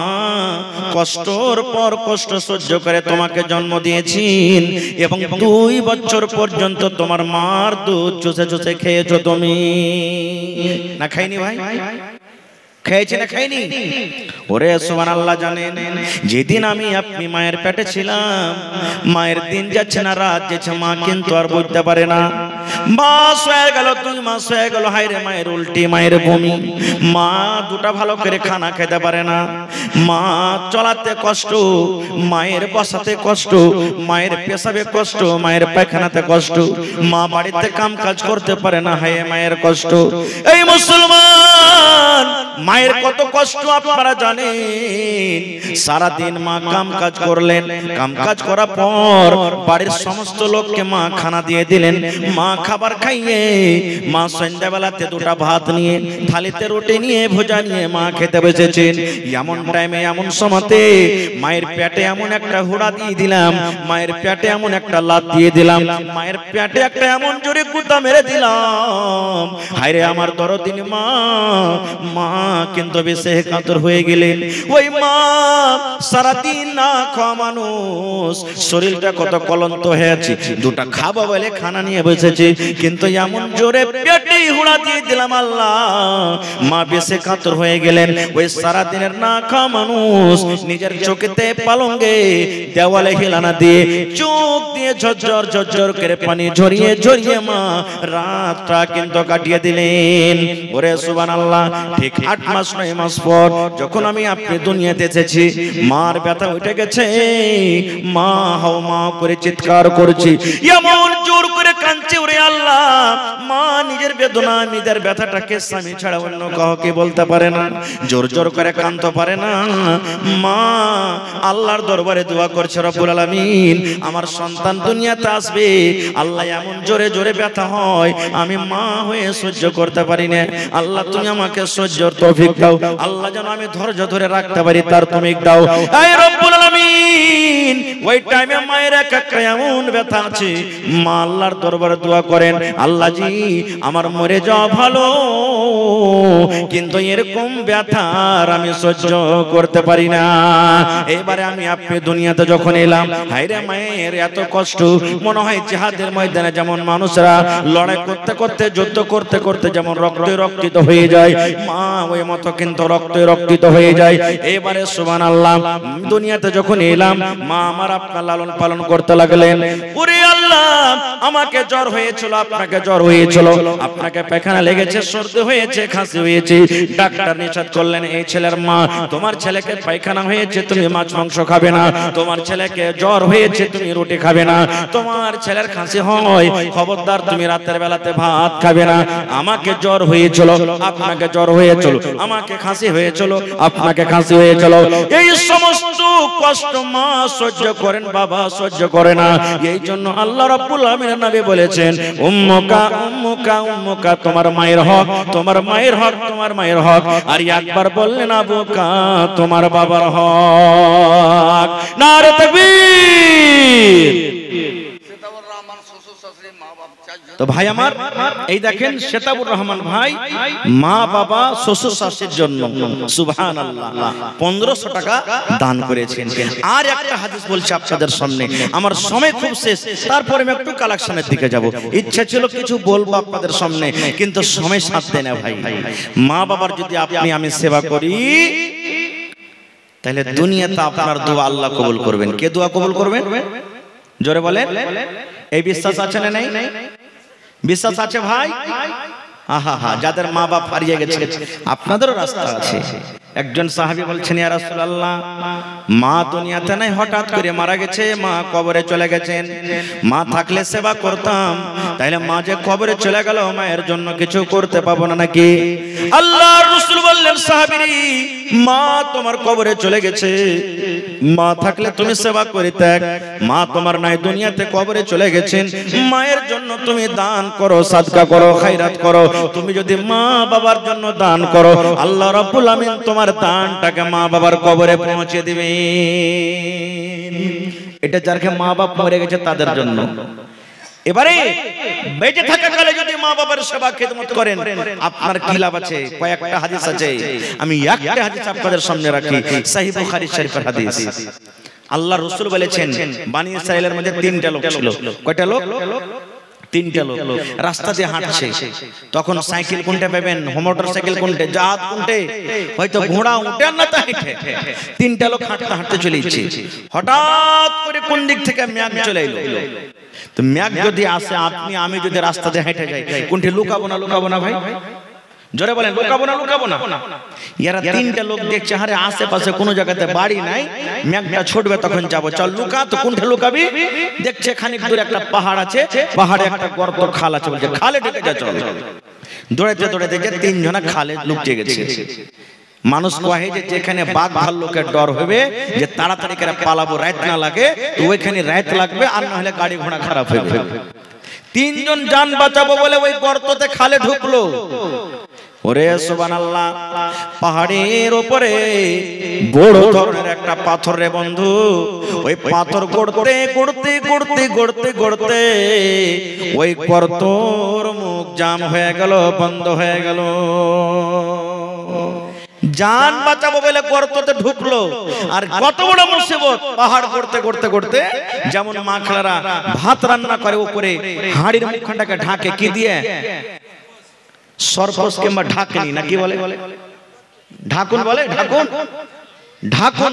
Speaker 1: কষ্টর পর কষ্ট সহ্য করে তোমাকে জন্ম দিয়েছেন, এবং 2 বছর পর্যন্ত তোমার মার দুধ চুষে চুষে খেয়েছো তুমি, না খাইনি ভাই? খেয়েছে না খাইনি? ওরে সুবহানাল্লাহ, জানেন যেদিন আমি আপনি মায়ের পেটে ছিলাম, মায়ের দিন যাচ্ছে না রাত যাচ্ছে, মা কিন্তু আর বুঝতে পারে না। মাস হয়ে গেল, 2 মাস হয়ে গেল, হায়রে মায়ের উল্টি, মায়ের বমি, মা দুটা ভালো করে খানা খেতে পারে না, মা চলাতে কষ্ট, মায়ের বসাতে কষ্ট, মায়ের পেশাবে কষ্ট, মায়ের পায়খানাতে কষ্ট, মা বাড়িতে কাম কাজ করতে পারে না, হায় মায়ের কষ্ট। এই মুসলমান, মায়ের কত কষ্ট আপনারা জানেন? সারা দিন মা কাম কাজ করলেন, কাম কাজ করার পর বাড়ির সমস্ত লোককে মা খানা দিয়ে দিলেন, মা খাবার খাইয়ে মা সন্ধ্যাবেলাতে দুটা ভাত নিয়ে, থালিতে রুটি নিয়ে, ভোজা নিয়ে মা খেতে বসেছেন। এমন টাইমে, এমন সময়তে মায়ের পেটে এমন একটা হুড়া দিয়ে দিলাম, মায়ের পেটে এমন একটা লাত দিয়ে দিলাম, মায়ের পেটে একটা এমন জোরে কুতা মেরে দিলাম, হায়রে আমার দরদিনী মা, মা কিন্তু বেশি কাতর হয়ে গেলেন। ওই মা সারাদিন না খাওয়া মানুষ, শরীরটা কত ক্লান্ত হয়েছে, দুটা খাবো বলে খানা নিয়ে বসেছে, কিন্তু এমন জোরে পেটে হুড়া দিয়ে দিলাম, আল্লাহ, মা বেশি কাতর হয়ে গেলেন। ওই সারাদিনের না খাওয়া মানুষ নিজের চোখেতে পালঙ্গে দেওয়ালে হিলানা দিয়ে, চোখ দিয়ে ঝরঝর ঝরঝর করে পানি ঝরিয়ে ঝরিয়ে মা রাতটা কিন্তু কাটিয়ে দিলেন। ওরে সুবহানাল্লাহ, ঠিক 8 মাস 9 মাস পর যখন আমি আপনি দুনিয়াতে এসেছি, মার ব্যথা উঠে গেছে, মা হাও মা করে চিৎকার করছি, এমন জোর করে কাঁদছে, ওরে আল্লাহ, মা নিজের বেদনা, নিজের ব্যথাটাকে স্বামী ছাড়া অন্য কাউকে বলতে পারে না, জোর জোর করে কাঁদতে পারে না। মা আল্লাহর দরবারে দোয়া করছে, রব্বুল আলামিন, আমার সন্তান দুনিয়াতে আসবে, আল্লাহ এমন জোরে জোরে ব্যথা হয়, আমি মা হয়ে সহ্য করতে পারি না, আল্লাহ তুমি আমাকে সহ্যর তৌফিক দাও, আল্লাহ যেন আমি ধৈর্য ধরে রাখতে পারি তার তৌফিক দাও। এই রব্বুল আলামিন, ওই টাইমে মায়ের একটা এমন ব্যথা আছে, মা আল্লাহর দরবারে দোয়া করেন, আল্লাহ জি, আমার মরে যাওয়া ভালো, কিন্তু এরকম ব্যথা আমি সহ্য করতে পারি না। এবারে আমি আপনি দুনিয়াতে যখন এলাম, হায়রে মায়ের এত কষ্ট, মনে হয় জিহাদের ময়দানে যেমন মানুষরা লড়াই করতে করতে, যুদ্ধ করতে করতে যেমন রক্তে রক্তিত হয়ে যায়, মা ওই মতো কিন্তু রক্তে রক্তিত হয়ে যায়। এবারে সুবহানাল্লাহ, দুনিয়াতে যখন এলাম, মা আমার আপনার লালন পালন করতে লাগলেন। ওরে আল্লাহ, আমাকে জ্বর হয়েছিল, আপনাকে জ্বর হয়েছিল, আপনাকে পায়খানা লেগেছে, সর্দি হয়েছে, খাসি হয়েছে, ডাক্তার নিষেধ করলেন, এই ছেলের মা, তোমার ছেলেকে পায়খানা হয়েছে, তুমি মাছ মাংস খাবে না, তোমার ছেলেকে জ্বর হয়েছে, তুমি রুটি খাবে না, তোমার ছেলের খাসি হয়, খবরদার তুমি রাতের বেলাতে ভাত খাবে না। আমাকে জ্বর হয়েছিল, আপনাকে জ্বর হয়েছিল, আমাকে খাসি হয়েছিল, আপনাকে খাসি হয়েছিল, এই সমস্ত কষ্ট মা সহ্য করেন, বাবা সহ্য করে না। এই জন্য আল্লাহ রাব্বুল আলামিন নবী বলেছেন, উম্মুকা উম্মুকা উম্মুকা, তোমার মায়ের হক, তোমার মায়ের হক, তোমার মায়ের হক। আর একবার বললেন আবুকা, তোমার বাবার হক। নারে তাকবীর। তো ভাই আমার, এই দেখেন শেতাবুর রহমান ভাই মা বাবা শ্বশুর শাশুড়ির জন্য সুবহানাল্লাহ 1500 টাকা দান করেছেন। আর একটা হাদিস বলছি আপনাদের সামনে, আমার সময় খুব শেষ, তারপরে আমি একটু কালেকশনের দিকে যাব। ইচ্ছা ছিল কিছু বলবো আপনাদের সামনে, কিন্তু সময় সাথ দেয় না ভাই। মা বাবার যদি আপনি আমি সেবা করি, তাহলে দুনিয়াতে আপনার দোয়া আল্লাহ কবুল করবেন। কে দোয়া কবুল করবেন? জোরে বলেন। এই বিশ্বাস আছে না? নেই বিশ্বাস আছে ভাই? আহা হা, যাদের মা বাপ হারিয়ে গেছে আপনাদেরও রাস্তা আছে। একজন সাহাবী বলছেন, ইয়া রাসূলুল্লাহ, মা দুনিয়াতে নাই, হঠাৎ করে মারা গেছে, মা কবরে চলে গেছেন, মা থাকলে সেবা করতাম, তাইলে মা যে কবরে চলে গেল, মায়ের জন্য কিছু করতে পাবো না নাকি? আল্লাহর রাসূল বললেন, সাহাবী, মা তোমার কবরে চলে গেছে, মা থাকলে তুমি সেবা করিতে, মা তোমার নাই, দুনিয়াতে কবরে চলে গেছেন, মায়ের জন্য তুমি দান করো, সাদকা করো, খায়রাত করো। তুমি যদি মা বাবার জন্য দান করো, আল্লাহ রাব্বুল আমিন তোমার দানটাকে মা বাবার কবরে পৌঁছে দিবেন। এটা যারা মা বাপ মরে গেছে তাদের জন্য। এবারে বেঁচে থাকাকালে যদি মা বাবার সেবা খেদমত করেন, আপনার কি লাভ আছে? কয়েকটা হাদিস আছে, আমি একটা হাদিস আপনাদের সামনে রাখি, সহিহ বুখারী শরীফের হাদিস। আল্লাহ রাসূল বলেছেন, বনি ইসরাইলের মধ্যে 3টা লোক ছিল। কয়টা লোক? তিনটা লোক রাস্তা দিয়ে হাঁটছে, তখন সাইকেল কোনটা পাবেন, মোটর সাইকেল কোনটা, জাহাজ কোনটা, হয়তো ঘোড়া উঠে না তা হেঁটে। তিনটা লোক হাঁটতে হাঁটতে চলেছে, হঠাৎ করে কোন দিক থেকে মেঘ চলে এলো। তো মেঘ যদি আসে, আপনি আমি যদি রাস্তা দিয়ে হেঁটে যাই, কোনটি লুকাবো না লুকাবো না ভাই? জোরে বলেন, লুকাবো না লুকাবো না? এরা তিনটা লোক দেখছে, আরে আশেপাশে কোনো জায়গাতে বাড়ি নাই, মেঘটা ছুটবে তখন যাবো, চল লুকা। তো কোনটা লুকাবি? দেখছে খানিক দূরে একটা পাহাড় আছে, পাহাড়ে একটা গর্ত খাল আছে, বলছে খালে ঢুকে যা, চল। দৌড়াইতে দৌড়াইতে যে তিনজনা খালে লুকিয়ে গেছে। মানুষ কহে যে যেখানে বাঘ ভাল্লুকের ডর হবে, যে তাড়াতাড়ি করে পালাবো, রাত না লাগে, তো ওইখানে রাত লাগবে, আর না হলে গাড়ি ঘোড়া খারাপ হবে। তিনজন জান বাঁচাবো বলে ওই গর্ততে খালে ঢুকলো। ওরে সুবহানাল্লাহ, পাহাড়ের উপরে বড় ধরনের একটা পাথর রে বন্ধু, ওই পাথর গড়তে গড়তে গড়তে গড়তে গড়তে ওই গর্তর মুখ জাম হয়ে গেল, বন্ধ হয়ে গেল। জান বাঁচাবো বলে গর্ততে ঢুকলো, আর কত বড় মুসিবত! পাহাড় করতে করতে করতে, যেমন মা খালারা ভাত রান্না করে উপরে হাঁড়ির মুখখানটাকে ঢাকে কি দিয়ে, সরপোষ কিংবা ঢাকনি না কি বলে, ঢাকুন বলে, ঢাকুন, ঢাকুন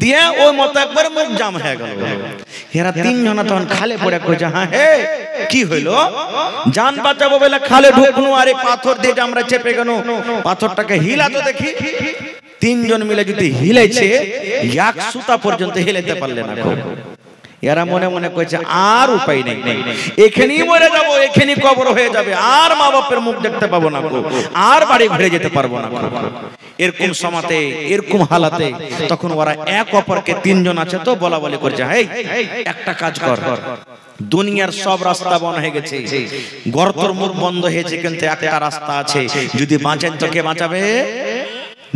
Speaker 1: দিয়ে ওই মতো একবার মুখ জাম হয়ে গেল। এরা তিনজনা তখন খালে পড়ে কইছে, হ্যাঁ হে কি হইলো? জান বাঁচাবো বলে খালে ঢুকনু, আরে পাথর দিয়ে আমরা চেপে গেল, পাথরটাকে হিলা তো দেখি। তিনজন মিলে যদি হিলাইছে, এক সুতা পর্যন্ত হিলাইতে পারলে না। এরা মনে মনে কইছে আর উপায় নেই, এখানেই মরে যাবো, এখানেই কবর হয়ে যাবে, আর মা বাপের মুখ দেখতে পাবো না, আর বাড়ি ঘুরে যেতে পারবো না। এরকম সমাতে, এরকম হালাতে তখন ওরা এক অপরকে, তিনজন আছে তো বলা বলি করছে, হেই একটা কাজ কর, দুনিয়ার সব রাস্তা বন্ধ হয়ে গেছে, গর্তর মুখ বন্ধ হয়েছে, কিন্তু একটা রাস্তা আছে, যদি বাঁচেন তো কে বাঁচাবে?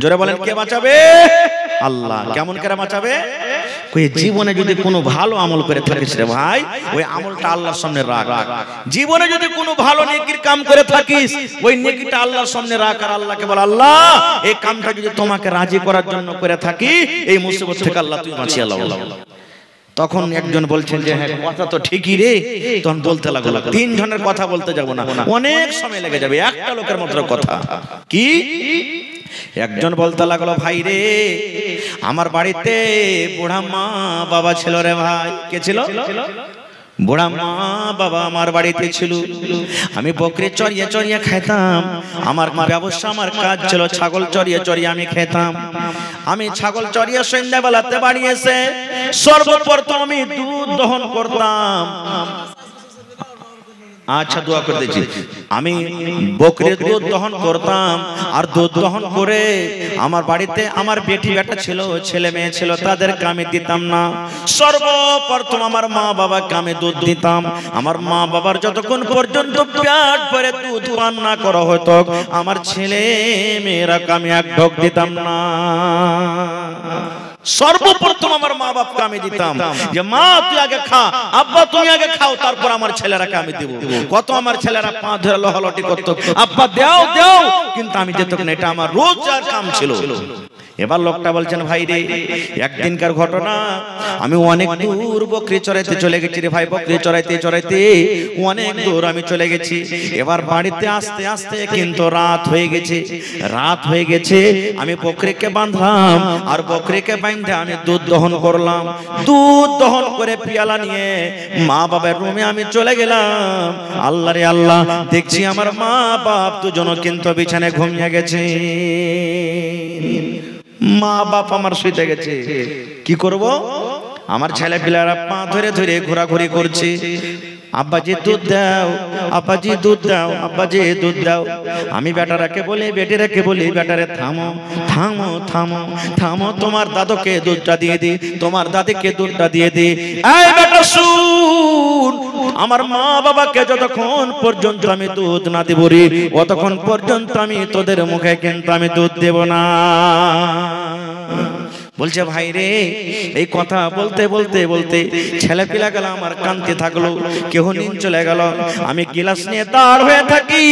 Speaker 1: জোরে বলেন, কে বাঁচাবে? আল্লাহ। কেমন করে বাঁচাবে? জীবনে যদি কোনো ভালো আমল করে থাকিস রে ভাই, ওই আমলটা আল্লাহর সামনে রাখ। জীবনে যদি কোনো ভালো নেকির কাম করে থাকিস, ওই নেকিটা আল্লাহর সামনে রাখ, আর আল্লাহকে বল, আল্লাহ এই কামটা যদি তোমাকে রাজি করার জন্য করে থাকি, এই মুসিবত থেকে আল্লাহ তুমি বাঁচিয়ে লাও। তখন একজন বলছেন যে হ্যাঁ কথা তো ঠিকই রে, তখন বলতে লাগলো, তিনজনের কথা বলতে যাব না, অনেক সময় লেগে যাবে, একটা লোকের মাত্র কথা। কি? একজন বলতে লাগলো, ভাই রে আমার বাড়িতে বুড়া মা বাবা ছিল রে ভাই। কে ছিল? বুড়া মা বাবা আমার বাড়িতে ছিল, আমি বকরি চড়িয়ে চড়িয়ে খেতাম, আমার ব্যবসা, আমার কাজ ছিল ছাগল চড়িয়ে চড়িয়ে আমি খেতাম। আমি ছাগল চড়িয়ে সন্ধ্যাবেলাতে বাড়ি এসে সর্বপ্রথম আমি দুধ দহন করতাম। আচ্ছা দোয়া করে দিচ্ছি, আমি বকরির দুধ দহন করতাম, আর দুধ দহন করে আমার বাড়িতে আমার বেটি বেটা ছিল, ছেলে মেয়ে ছিল, তাদেরকে আমি দিতাম না। সর্বপ্রথম আমার মা বাবাকে আমি দুধ দিতাম। আমার মা বাবার যতক্ষণ পর্যন্ত পেট ভরে দুধ পান না করা হতো, আমার ছেলে মেয়েরাকে আমি এক ঢোক দিতাম না। সর্বপ্রথম আমার মা বাপকে আমি দিতাম, যে মা তুই আগে খা, আব্বা তুমি আগে খাও, তারপর আমার ছেলেরাকে আমি দেব। কত আমার ছেলেরা পা ধরে লহালটি করতো, আব্বা দাও দাও, কিন্তু আমি যেত না, এটা আমার রোজগার কাম ছিল। এবার লোকটা বলছেন, ভাই রে একদিনকার ঘটনা, আমি অনেক দূর বকরি চড়াইতে চলে গেছি রে ভাই, বকরি চড়াইতে চড়াইতে অনেক দূর আমি চলে গেছি। এবার বাড়িতে আসতে আসতে কিন্তু রাত হয়ে গেছে। রাত হয়ে গেছে, আমি বকরিকে বাঁধলাম, আর বকরিকে বাঁধে আমি দুধ দহন করলাম। দুধ দহন করে পিয়ালা নিয়ে মা বাবার রুমে আমি চলে গেলাম। আল্লাহ রে আল্লাহ, দেখছি আমার মা বাপ দুজনও কিন্তু বিছানায় ঘুমিয়ে গেছে। মা বাপ আমার শুইতে গেছে, কি করব? আমার ছেলে পিলারা পা ধরে ধরে ঘোরাঘুরি করছে, আব্বাজি দুধ দাও, আব্বাজি দুধ দাও, আব্বাজি দুধ দাও। আমি বেটারাকে বলি, বেটিরাকে বলি, বেটারে থামো থামো থামো থামো, তোমার দাদুকে দুধটা দিয়ে দি, তোমার দাদিকে দুধটা দিয়ে দি। এই বেটা শুন, আমার মা বাবাকে যতক্ষণ পর্যন্ত আমি দুধ না দেব রে, ততক্ষণ পর্যন্ত আমি তোদের মুখে কিন্তু আমি দুধ দেব না। বলছে ভাই রে, এই কথা বলতে বলতে বলতে ছেলে পিলা গেল আমার কানতে থাকলো, কেউ নিন চলে গেল। আমি গিলাস নিয়ে দাঁড় হয়ে থাকি,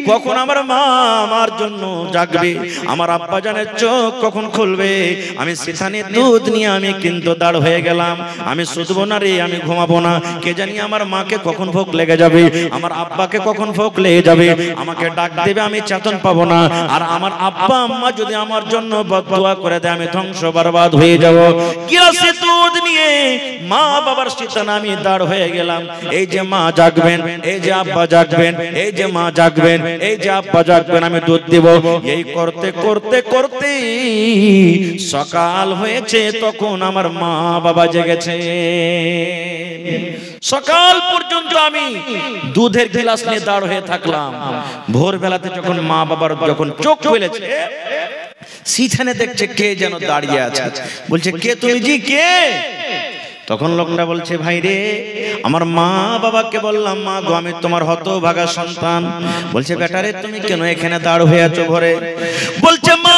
Speaker 1: কখন আমার মা আমার জন্য জাগবে, আমার আব্বা জানের চোখ কখন খুলবে। আমি সেখানে দুধ নিয়ে আমি কিন্তু দাঁড় হয়ে গেলাম। আমি শুধবো না রে, আমি ঘুমাবো না। কে জানি আমার মাকে কখন ভোগ লেগে যাবে, আমার আব্বাকে কখন ভোগ লেগে যাবে, আমাকে ডাক দেবে, আমি চেতন পাবো না। আর আমার আব্বা আম্মা যদি আমার জন্য বদদুয়া করে দেয়, আমি ধ্বংস বরবাদ হয়ে যাব। গিলাসে দুধ নিয়ে মা বাবার শীতান আমি দাঁড় হয়ে গেলাম। এই যে মা জাগবেন, এই যে আব্বা জাগবেন, এই যে মা জাগবেন, এই যে আব্বা জাগবেন, আমি দুধ দেব। এই করতে করতে করতে সকাল হয়েছে, তখন আমার মা বাবা জেগেছে। সকাল পর্যন্ত আমি দুধের গিলাস নিয়ে দাঁড় হয়ে থাকলাম। ভোরবেলাতে যখন মা বাবার যখন চোখ খুলেছে, সেখানে দেখছে কে যেন দাঁড়িয়ে আছে। বলছে কে তুমি জি, কে? তখন লোকটা বলছে ভাই রে, আমার মা বাবাকে বললাম, মা গো আমি তোমার হতভাগা সন্তান। বলছে বেটা রে, তুমি কেন এখানে দাঁড় হয়ে আছো ঘরে? বলছে মা,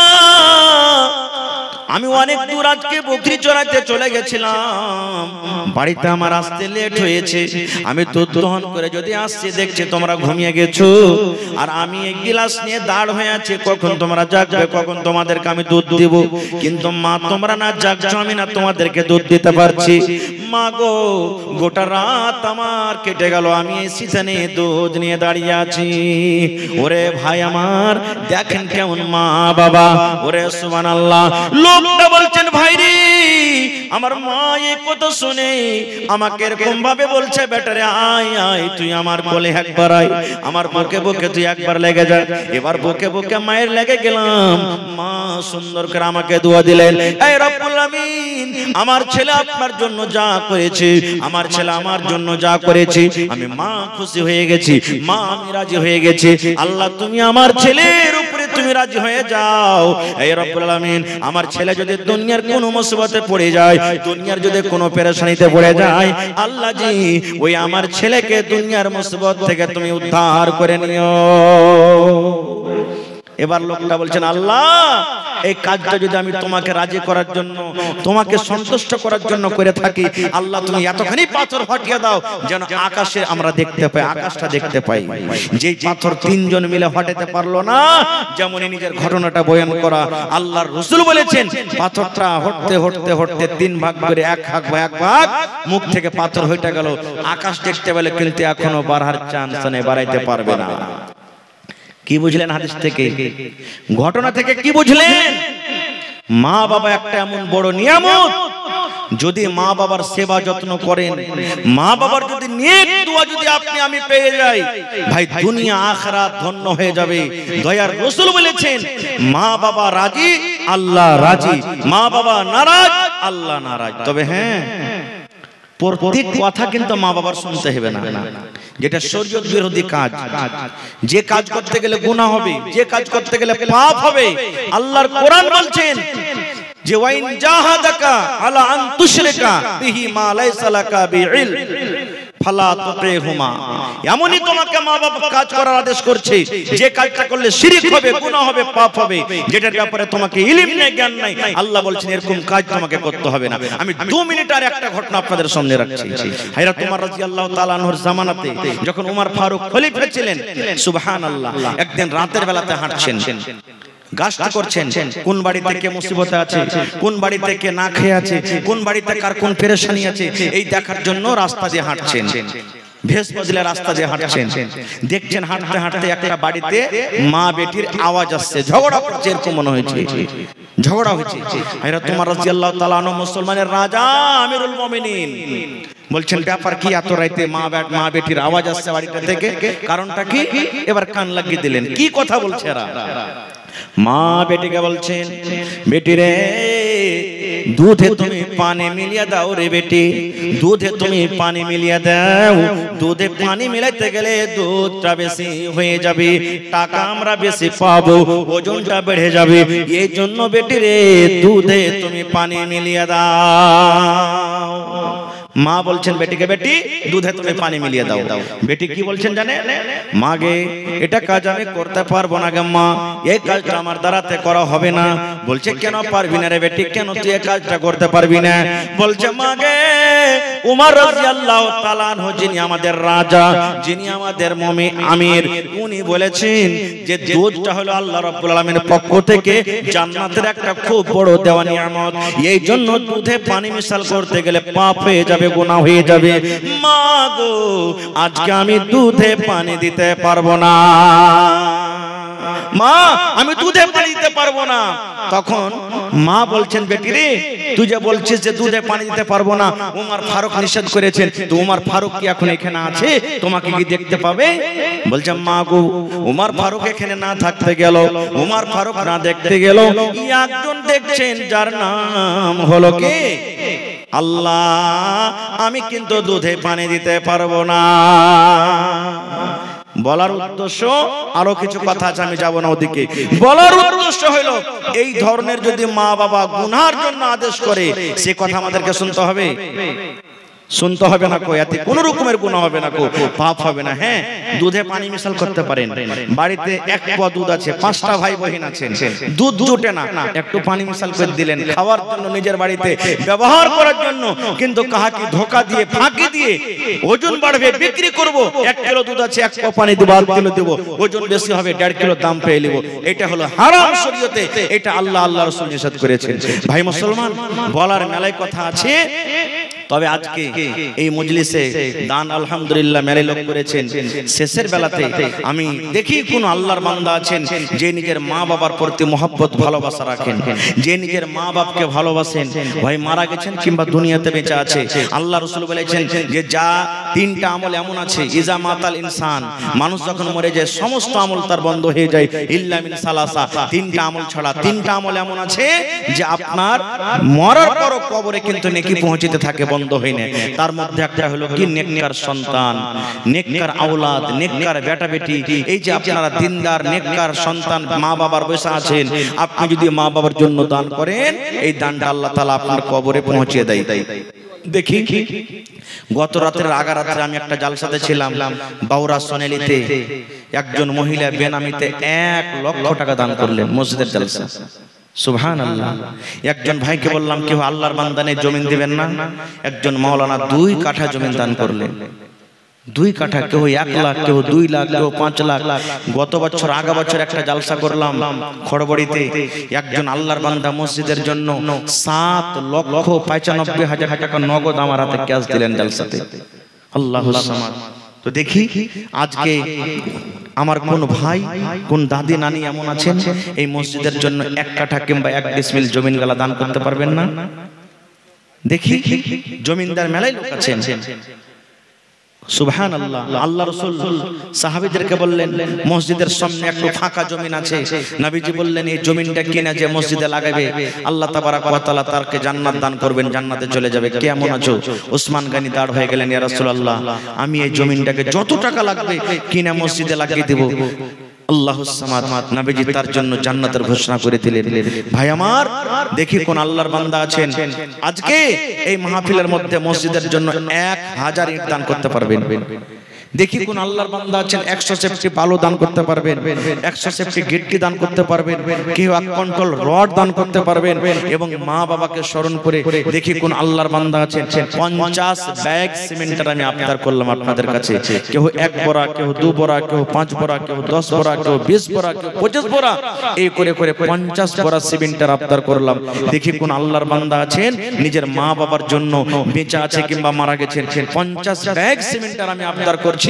Speaker 1: আমি অনেক দূর আজকে বকরি চড়াইতে চলে গেছিলাম, বাড়িতে আমার আসতে লেট হয়েছে। আমি দুধ দহন করে যদি আসছি, দেখছি তোমরা ঘুমিয়ে গেছো, আর আমি এক গিলাস নিয়ে দাঁড় হয়ে আছি, কখন তোমরা জাগবে, কখন তোমাদেরকে আমি দুধ দিব। কিন্তু মা তোমরা না জাগছো, আমি না তোমাদেরকে দুধ দিতে পারছি। মা গো, গোটা রাত আমার কেটে গেল, আমি এই সিজনে দুধ নিয়ে দাঁড়িয়ে আছি। ওরে ভাই আমার, দেখেন কেমন মা বাবা। ওরে সুবহানাল্লাহ। লোকটা বলছেন ভাই রে, আমার মা এই কথা শুনে আমাকে এরকম ভাবে বলছে, বেটারে আয় আয়, তুই আমার কোলে একবার আয়, আমার বুকে বুকে তুই একবার লেগে যা। এবার বুকে বুকে মায়ের লেগে গেলাম। মা সুন্দর করে আমাকে দোয়া দিলেন, এই রব্বুল আমিন, আমার ছেলে আপনার জন্য যা করেছে, আমার ছেলে আমার জন্য যা করেছে, আমি মা খুশি হয়ে গেছি, মা আমি রাজি হয়ে গেছি। আল্লাহ তুমি আমার ছেলের উপরে তুমি রাজি হয়ে যাও। এই রব্বুল আমিন, আমার ছেলে যদি দুনিয়ার কোনো মুসিবতে পড়ে যায়, দুনিয়ার যদি কোনো পেরেশানিতে পড়ে যায়, আল্লাহ জি ওই আমার ছেলেকে দুনিয়ার মুসিবত থেকে তুমি উদ্ধার করে নিও। এবার লোকটা বলছেন, আল্লাহ এই কাজটা যদি আমি তোমাকে রাজি করার জন্য, তোমাকে সন্তুষ্ট করার জন্য করে থাকি, আল্লাহ তুমি এতখানি পাথর হটিয়ে দাও যেন আকাশে আমরা দেখতে পাই, আকাশটা দেখতে পাই। যেই পাথর তিনজন মিলে হটাতে পারলো না, যেমনই নিজের ঘটনাটা বয়ান করা, আল্লাহর রাসূল বলেছেন পাথরটা হটতে হটতে হটতে তিন ভাগ করে এক ভাগ মুখ থেকে পাথর হইতে গেল। আকাশ দেখতে পেলে কিন্তু এখনো বাড়ার চান্স নেই, বাড়াইতে পারবে না। কি বুঝলেন হাদিস থেকে, ঘটনা থেকে কি বুঝলেন? মা বাবা একটা এমন বড় নিয়ামত, যদি মা বাবার সেবা যত্ন করেন, মা বাবার যদি নেক দোয়া যদি আপনি আমি পেয়ে যাই, ভাই দুনিয়া আখিরাত ধন্য হয়ে যাবে। দয়ার রাসূল বলেছেন, মা বাবা রাজি আল্লাহ রাজি, মা বাবা নারাজ আল্লাহ নারাজ। তবে হ্যাঁ, প্রত্যেক কথা কিন্তু মা বাবার শুনতে হবে না। যেটা শরীয়ত বিরোধী কাজ, যে কাজ করতে গেলে গুনাহ হবে, যে কাজ করতে গেলে পাপ হবে, আল্লাহর কোরআন বলছেন যে ওয়াইন জাহাদাকা আলা আন তুশরিকা বিহি মা লাইসা লাকা বিইল ফালা তুতিহুমা। এমনই তোমাকে মা বাবা কাজ করার আদেশ করছে, যে কাজটা করলে শিরক হবে, গুনাহ হবে, পাপ হবে, যেটার ব্যাপারে তোমাকে ইলম নেই, জ্ঞান নাই, আল্লাহ বলছেন এরকম কাজ তোমাকে করতে হবে না। আমি 2 মিনিট আর একটা ঘটনা আপনাদের সামনে রাখছি। হযরত ওমর রাদিয়াল্লাহু তাআলা আনহুর জামানাতে যখন ওমর ফারুক খলিফা ছিলেন, সুবহানাল্লাহ, একদিন রাতের বেলাতে হাঁটছেন, গাছটা করছেন, কোন বাড়িতে কে মুসিবতে আছে, কোন বাড়িতে কে না খেয়ে আছে, কোন বাড়িতে কার কোন পেরেশানি আছে, এই দেখার জন্য রাস্তা দিয়ে হাঁটছেন। ভেস বদলে রাস্তা দিয়ে হাঁটছেন, দেখছেন হাঁটতে হাঁটতে একটা বাড়িতে মা বেটির আওয়াজ আসছে, ঝগড়া করছে, এরকম মনে হয়েছে ঝগড়া হয়েছে। হযরত ওমর রাদিয়াল্লাহু তাআলা আনহু মুসলমানের রাজা, আমিরুল মুমিনিন, বলছেন ব্যাপার কি, এত রাতে মা বেটির আওয়াজ আসছে বাড়িটা থেকে, কারণটা কি? এবার কান লাগিয়ে দিলেন, কি কথা বলছে এরা? মা বেটিকে বলছেন, বেটি রে, দুধে তুমি পানি মিলিয়ে দাও রে বেটি, দুধে তুমি পানি মিলিয়ে দাও। দুধে পানি মিলাইতে গেলে দুধটা বেশি হয়ে যাবে, টাকা আমরা বেশি পাবো, ওজনটা বেড়ে যাবে, এই জন্য বেটি রে দুধে তুমি পানি মিলিয়ে দাও। মা বলছেন বেটিকে, বেটি দুধে তুমি পানি মিলিয়ে দাও। বেটি কি বলছেন জানে, মা গে এটা কাজ আমি করতে পারবো না গে মা, এই কাজটা আমার দ্বারাতে করা হবে না। বলছে কেন পারবি না রে বেটি, কেন তুই এই কাজটা করতে পারবি না? বলছে মা গে উমর রাদিয়াল্লাহু তাআলা আনহু যিনি আমাদের রাজা, যিনি আমাদের মুমিন আমির, উনি বলেছেন যে দুধটা হলো আল্লাহ রাব্বুল আলামিনের পক্ষ থেকে জান্নাতের একটা খুব বড় দেওয়া নিয়ামত। এই জন্য দুধে পানি মিশাল করতে গেলে পাপ হয়ে যাবে, গুনাহ হয়ে যাবে। মা গো আজকে আমি দুধে পানি দিতে পারবো না, মা আমি দুধে পানি দিতে পারবো না। তখন মা বলছেন বেটি রে তুই যে বলছিস যে দুধে পানি দিতে পারবো না, উমর ফারুক নিষেধ করেছেন, তো উমর ফারুক কি এখন এখানে আছে, তোমাকে কি দেখতে পাবে? বলছে মা গো উমর ফারুক এখানে না থাকতে গেল, উমর ফারুক না দেখতে গেল, একজন দেখছেন যার নাম হলো কি আল্লাহ, আমি কিন্তু দুধে পানি দিতে পারবো না। বলার উদ্দেশ্য আরো কিছু কথা আছে, আমি যাব না ওদিকে। বলার উদ্দেশ্য হলো এই ধরনের যদি মা বাবা গুনার জন্য আদেশ করে, সে কথা আমাদেরকে শুনতে হবে, শুনতে হবে না কো, এতে কোন রকমের গুনাহ হবে না কো, পাপ হবে না। হ্যাঁ দুধে পানি মিশাল করতে পারেন, বাড়িতে এক পোয়া দুধ আছে, 5টা ভাই বোন আছেন, দুধ জুটে না, একটু পানি মিশাল করে দিলেন খাওয়ার জন্য, নিজের বাড়িতে ব্যবহার করার জন্য, কিন্তু কাহাকে ধোঁকা দিয়ে ফাঁকি দিয়ে ওজন বাড়বে, বিক্রি করব, 1 কিলো দুধ আছে 1 পোয়া পানি দেব, 1 কিলো দেব, ওজন বেশি হবে 1.5 কিলো দাম পেয়ে নেব, এটা হলো হারাম শরীয়তে, এটা আল্লাহ রাসূল নিষেধ করেছেন। ভাই মুসলমান বলার মেলায় কথা আছে, তবে আজকে এই মজলিসে দান আলহামদুলিল্লাহ মেলে লোক করেছেন। শেষের বেলাতে আমি দেখি কোন আল্লাহর বান্দা আছেন যে নিজের মা বাবার প্রতি মহব্বত ভালোবাসা রাখেন, যে নিজের মা বাপকে ভালোবাসেন, ভাই মারা গেছেন কিংবা দুনিয়াতে বেঁচে আছে। আল্লাহ রাসূল বলেছেন যে যা 3টা আমল এমন আছে, ইজা মাতাল ইনসান, মানুষ যখন মরে যায় সমস্ত আমল তার বন্ধ হয়ে যায়, ইল্লা মিন সালাসা, 3টা আমল ছাড়া। 3টা আমল এমন আছে যে আপনার মরার পরও কবরে কিন্তু নেকি পৌঁছতে থাকে, বন্ধ হয় না। তার মধ্যে একটা হলো কি নেককার সন্তান, নেককার আওলাদ, নেককার বেটা বেটি। এই যে আপনারা দিনদার নেককার সন্তান মা বাবার বসে আছেন, আপনি যদি মা বাবার জন্য দান করেন, এই দানটা আল্লাহ তাআলা আপনার কবরে পৌঁছে দেয়। দেখি গত রাতের আগা রাতে আমি একটা জালসাতে ছিলাম বাউরা সোনালিতে, একজন মহিলা বেনামিতে 1 লক্ষ টাকা দান করলেন, মসজিদের জালসা। সুবহানাল্লাহ। একজন ভাইকে বললাম কেউ আল্লাহর বান্দানে জমিন দিবেন না, একজন মাওলানা 2 কাঠা জমিন দান করলেন, 2 কাঠা, কেউ 1 লাখ, কেউ 2 লাখ, কেউ 5 লাখ। গত বছর আগা বছর একটা জালসা করলাম খড়বড়িতে, একজন আল্লাহর বান্দা মসজিদের জন্য 7,95,000 টাকা নগদ আমার হাতে ক্যাশ দিলেন জালসাতে। আল্লাহুস সামাদ। তো দেখি আজকে আমার কোন ভাই কোন দাদি নানি এমন আছেন এই মসজিদের জন্য 1 কাঠা কিংবা 1 ডিসমিল জমিন গালা দান করতে পারবেন না? দেখি জমিনদার মেলায় লোক আছেন। সুবহানাল্লাহ। আল্লাহ রাসূল সাহাবীদেরকে বললেন মসজিদের সামনে একটু ফাঁকা জমিন আছে, নবীজি বললেন এই জমিনটা কিনা যে মসজিদে লাগাবে আল্লাহ তাবারাক ওয়া তাআলা তারকে জান্নাত দান করবেন, জান্নাতে চলে যাবে। কেমন আছো? ওসমান গনি দাঁড় হয়ে গেলেন, ইয়া রাসূলুল্লাহ আমি এই জমিনটাকে যত টাকা লাগবে কিনা মসজিদে লাগিয়ে দেব। আল্লাহুস সামাদ, নবীজি তার জন্য জান্নাতের ঘোষণা করে দিলেন। ভাই আমার দেখি কোন আল্লাহর বান্দা আছেন আজকে এই মাহফিলের মধ্যে মসজিদের জন্য 1000 ইট দান করতে পারবেন? দেখি কোন আল্লাহর বান্দা আছেন 100 সেফটি বালু দান করতে পারবেন, 100 সেফটি গিট্টি দান করতে পারবেন, কেউ 1 কুইন্টাল রড দান করতে পারবেন। এবং মা বাবাকে স্মরণ করে দেখি কোন আল্লাহর বান্দা আছেন 50 ব্যাগ সিমেন্টের আমি আবদার করলাম আপনাদের কাছে, কেউ 1 বড়া, কেউ 2 বড়া, কেউ 5 বড়া, কেউ 10 বড়া, কেউ 20 বড়া, কেউ 25 বড়া, এই করে করে 50 বড়া সিমেন্টের আবদার করলাম। দেখি কোন আল্লাহর বান্দা আছেন নিজের মা বাবার জন্য বেঁচে আছে কিংবা মারা গেছেন, 50 ব্যাগ সিমেন্টের আমি আবদার করছি।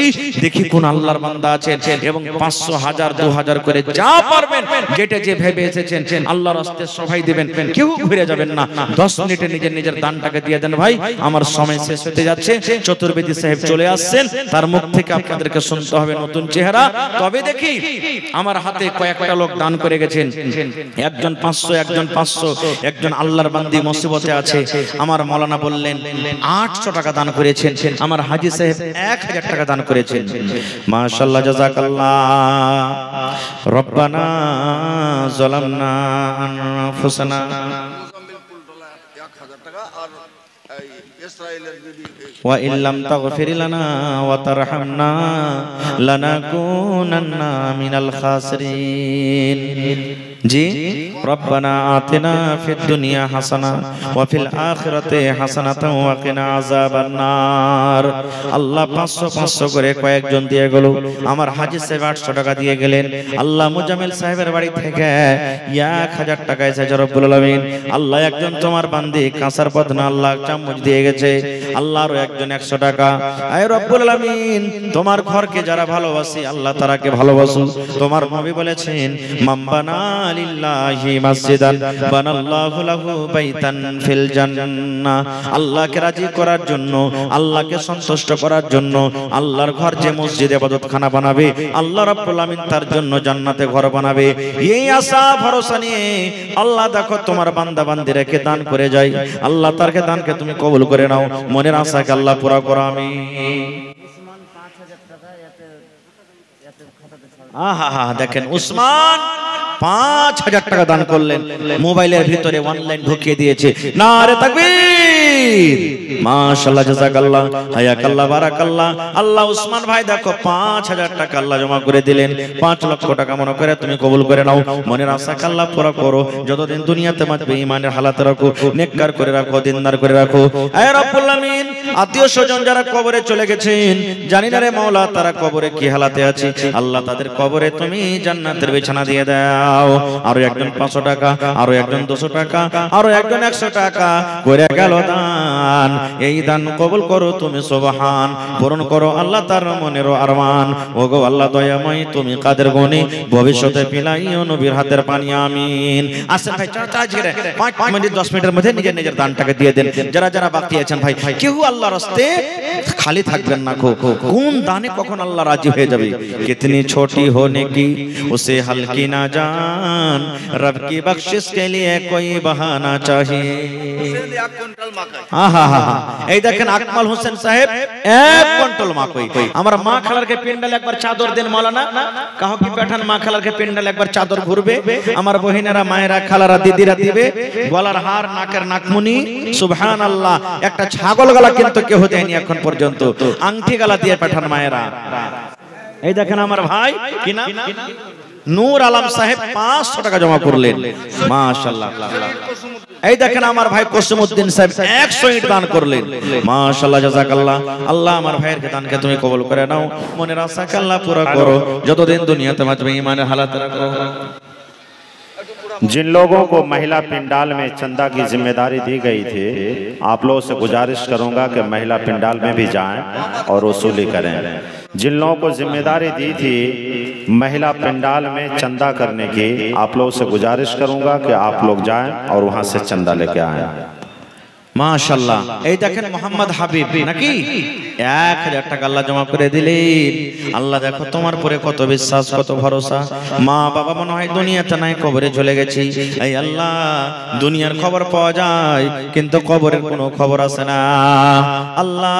Speaker 1: দেখি কোন আল্লাহর বান্দা আছেন এবং 500, 1000, 2000 করে যা পারবেন, যেটা যে ভেবে এসেছেন আল্লাহর রাস্তায় সবাই দিবেন, কেউ ঘুরে যাবেন না। 10 মিনিটে নিজের নিজের দানটাকে দিয়ে দেন। ভাই আমার সময় শেষ হতে যাচ্ছে, চতুর্বেদী সাহেব চলে আসছেন, তার মুখ থেকে আপনাদেরকে শুনতে হবে নতুন চেহারা। তবে দেখি আমার হাতে কয়েকটা লোক দান করে গেছেন, একজন 500, একজন 500, একজন আল্লাহর বান্দি মুসিবতে আছে, আমার মাওলানা বললেন 800 টাকা দান করেছেন, আমার হাজী সাহেব 1000 টাকা দান করেছেন। মাশাআল্লাহ, জাযাকাল্লাহ। রব্বানা যালামনা আনফুসানা ওয়া ইল্লাম তাগফির লানা ওয়া তারহামনা লানাকুনান্না মিনাল খাসিরিন। জি, রব্বানা আতিনা ফিদ দুনিয়া হাসানা ওয়া ফিল আখিরাতি হাসানাতাও ওয়া কিনা আযাবান নার। আল্লাহ 500 করে কয়েকজন দিয়ে গেল। আমার হাজী সাহেব 800 টাকা দিয়ে গেলেন। আল্লাহ মুজাম্মিল সাহেবের বাড়ি থেকে 1000 টাকা এসেছে রব্বুল আলামিন। আল্লাহ একজন তোমার বান্দি কাঁসার পদ্মা আল্লাহ চামচ দিয়ে গেছে। আল্লাহ আরো একজন 100 টাকা। আয় রব্বুল আলামিন, তোমার ঘরকে যারা ভালোবাসি আল্লাহ তারাকে ভালোবাসো। তোমার নবী বলেছেন, মাম্বানা লিল্লাহি মসজিদান বানাল্লাহু লাহু বাইতান ফিল জান্নাহ। আল্লাহকে রাজি করার জন্য, আল্লাহকে সন্তুষ্ট করার জন্য আল্লাহর ঘর যে মসজিদ ইবাদতখানা বানাবে, আল্লাহ রাব্বুল আমিন তার জন্য জান্নাতে ঘর বানাবে। এই আশা ভরসা নিয়ে আল্লাহ দেখো তোমার বান্দা বান্দিরাকে দান করে যায়। আল্লাহ তারকে দানকে তুমি কবুল করে নাও। মনের আশাকে আল্লাহ পুরা করো আমিন। দেখেন উসমান 5000 টাকা দান করলেন। মোবাইলের ভিতরে অনলাইন ঢুকিয়ে দিয়েছে। নারে তাকবীর, মাশাআল্লাহ, জাযাকাল্লাহ, হায়াকাল্লাহ, বারাকাল্লাহ। আল্লাহ উসমান ভাই দেখো 5000 টাকা আল্লাহ জমা করে দিলেন। 5 লক্ষ টাকা মনে করে তুমি কবুল করে নাও। মনের আশাকে আল্লাহ পুরা করো। যতদিন দুনিয়াতে বাঁচবে ঈমানের হালাতে রাখো, নেককার করে রাখো, দিনদার করে রাখো। আয় রব্বুল আমিন, আত্মীয় স্বজন যারা কবরে চলে গেছেন, জানি না রে মাওলা তারা কবরে কি হালাতে আছে। আল্লাহ তাদের কবরে তুমি জান্নাতের বিছানা দিয়ে দাও। আরো একজন 500 টাকা, আরো একজন 200 টাকা, আরো একজন 100 টাকা করে গেল দান। এই দান কবুল করো তুমি সুবহান। পূরণ করো আল্লাহ তার মনের আরমান। ওগো আল্লাহ দয়াময়, তুমি কাদের গনি ভবিষ্যতে পিলাইও নবীর হাতের পানি আমিন। আসেন ভাই, চার্জ করে 5 মিনিট 10 মিনিটের মধ্যে নিজের নিজের দানটাকে দিয়ে দেন। যারা যারা বাকি আছেন ভাই, কেউ আল্লাহর রাস্তায় খালি থাকবেন না। কোন দানে কখন আল্লাহ রাজি হয়ে যাবে। কিতনি ছোটি होने की उसे हल्की ना जान, रब की बख्शिश के लिए कोई बहाना चाहिए। এই দেখেন আকমাল হোসেন সাহেব 1 কুইন্টাল মাকই। আমার মা খালার কে পিন্ডাল একবার চাদর দেন মাওলানা। কাহো কি পাঠান মা খালার কে পিন্ডাল একবার চাদর ঘুরবে। আমার বহিনেরা, মায়েরা, খালারা, দিদিরা দিবে। গলার হার, নাকের নাকমুনি, সুবহানাল্লাহ। একটা ছাগল গলা কিন্তু কেউ দেয়নি এখন পর্যন্ত। আংটি গলা দিয়ে পাঠান মায়েরা। এই দেখেন আমার ভাই কি নাম, নূর আলম সাহেব 500 টাকা জমা করলেন। মাশাআল্লাহ। এই দেখেন আমার ভাই কসিমউদ্দিন সাহেব 100 ইট দান করলেন। মাশাআল্লাহ, জাযাকাল্লাহ। আল্লাহ আমার ভাইয়ের দানকে তুমি কবুল করে নাও। মনের আশাকে আল্লাহ পুরা করো। যতদিন দুনিয়াতে বাঁচবে ঈমানের হালাতে রাখো।
Speaker 2: जिन लोगों को महिला पिंडाल में चंदा की जिम्मेदारी दी गई थी, आप लोगों से गुजारिश करूंगा कि महिला पिंडाल में भी जाएं और वसूली करें। जिन लोगों को जिम्मेदारी दी थी महिला पिंडाल में चंदा करने की, आप लोगों से गुजारिश करूंगा कि आप लोग जाएं और वहां से चंदा लेके आएं।
Speaker 1: মাশাআল্লাহ। এই দেখেন মোহাম্মদ হাবিব নাকি 1000 টাকা আল্লাহ জমা করে দিলেন। আল্লাহ দেখো তোমার পরে কত বিশ্বাস, কত ভরসা। মা বাবা মনে হয় দুনিয়াতে নাই, কবরে চলে গেছি। এই আল্লাহ, দুনিয়ার খবর পাওয়া যায় কিন্তু কবরের কোনো খবর আসে না। আল্লাহ,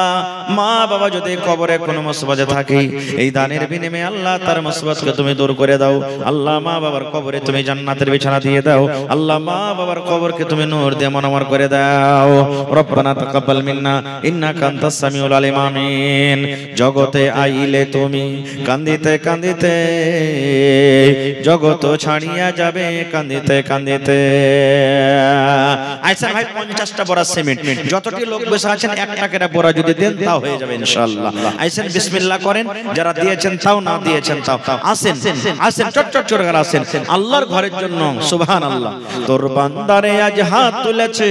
Speaker 1: মা বাবা যদি কবরে কোনো মুসিবতে থাকে, এই দানের বিনিময়ে আল্লাহ তার মুসিবতকে তুমি দূর করে দাও। আল্লাহ, মা বাবার কবরে তুমি জান্নাতের বিছানা দিয়ে দাও। আল্লাহ, মা বাবার কবরকে তুমি নূর দিয়ে মনোমর করে দাও। রব্বানা তাকাব্বাল মিন্না ইন্নাকা আনতাস সামিউল আলিম আমিন। জগতে আইলে তুমি কান্দিতে কান্দিতে, জগত ছাড়িয়া যাবে কান্দিতে কান্দিতে। আচ্ছা ভাই, 50টা বড়া সিমেন্ট, যতটি লোক বসে আছেন 1 টাকার বড়া যদি দেন তাও হয়ে যাবে ইনশাআল্লাহ। আইসেন, বিসমিল্লাহ করেন। যারা দিয়েছেন তাও, না দিয়েছেন তাও। আসেন আসেন, চট চট করে আসেন আল্লাহর ঘরের জন্য। সুবহানাল্লাহ। তোর বান্দারে আজ হাত তুলেছে,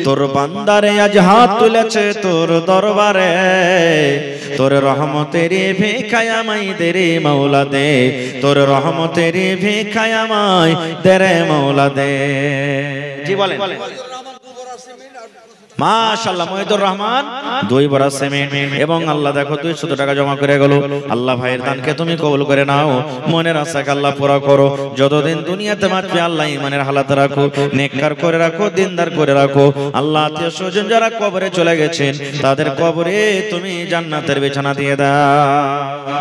Speaker 1: তোর বান্দারে আজ হাত তুলেছে তোর দরবারে। তোর রহমতের ভিখায় আমায় দে রে মাওলা দে, তোর রহমতের ভিখায় আমায় দে রে মাওলা দে। জি বলেন। মাশাআল্লাহ, মহিদুর রহমান 2 বড়া সিমেন্ট এবং আল্লাহ দেখো 200 টাকা জমা করে গেল। আল্লাহ ভাইয়ের দানকে তুমি কবুল করে নাও। মনের আশাকে আল্লাহ পুরা করো। যতদিন দুনিয়াতে বাঁচবে আল্লাহ ঈমানের হালাতে রাখো, নেককার করে রাখো, দিনদার করে রাখো। আল্লাহ, আত্মীয় স্বজন যারা কবরে চলে গেছেন তাদের কবরে তুমি জান্নাতের বিছানা দিয়ে দাও।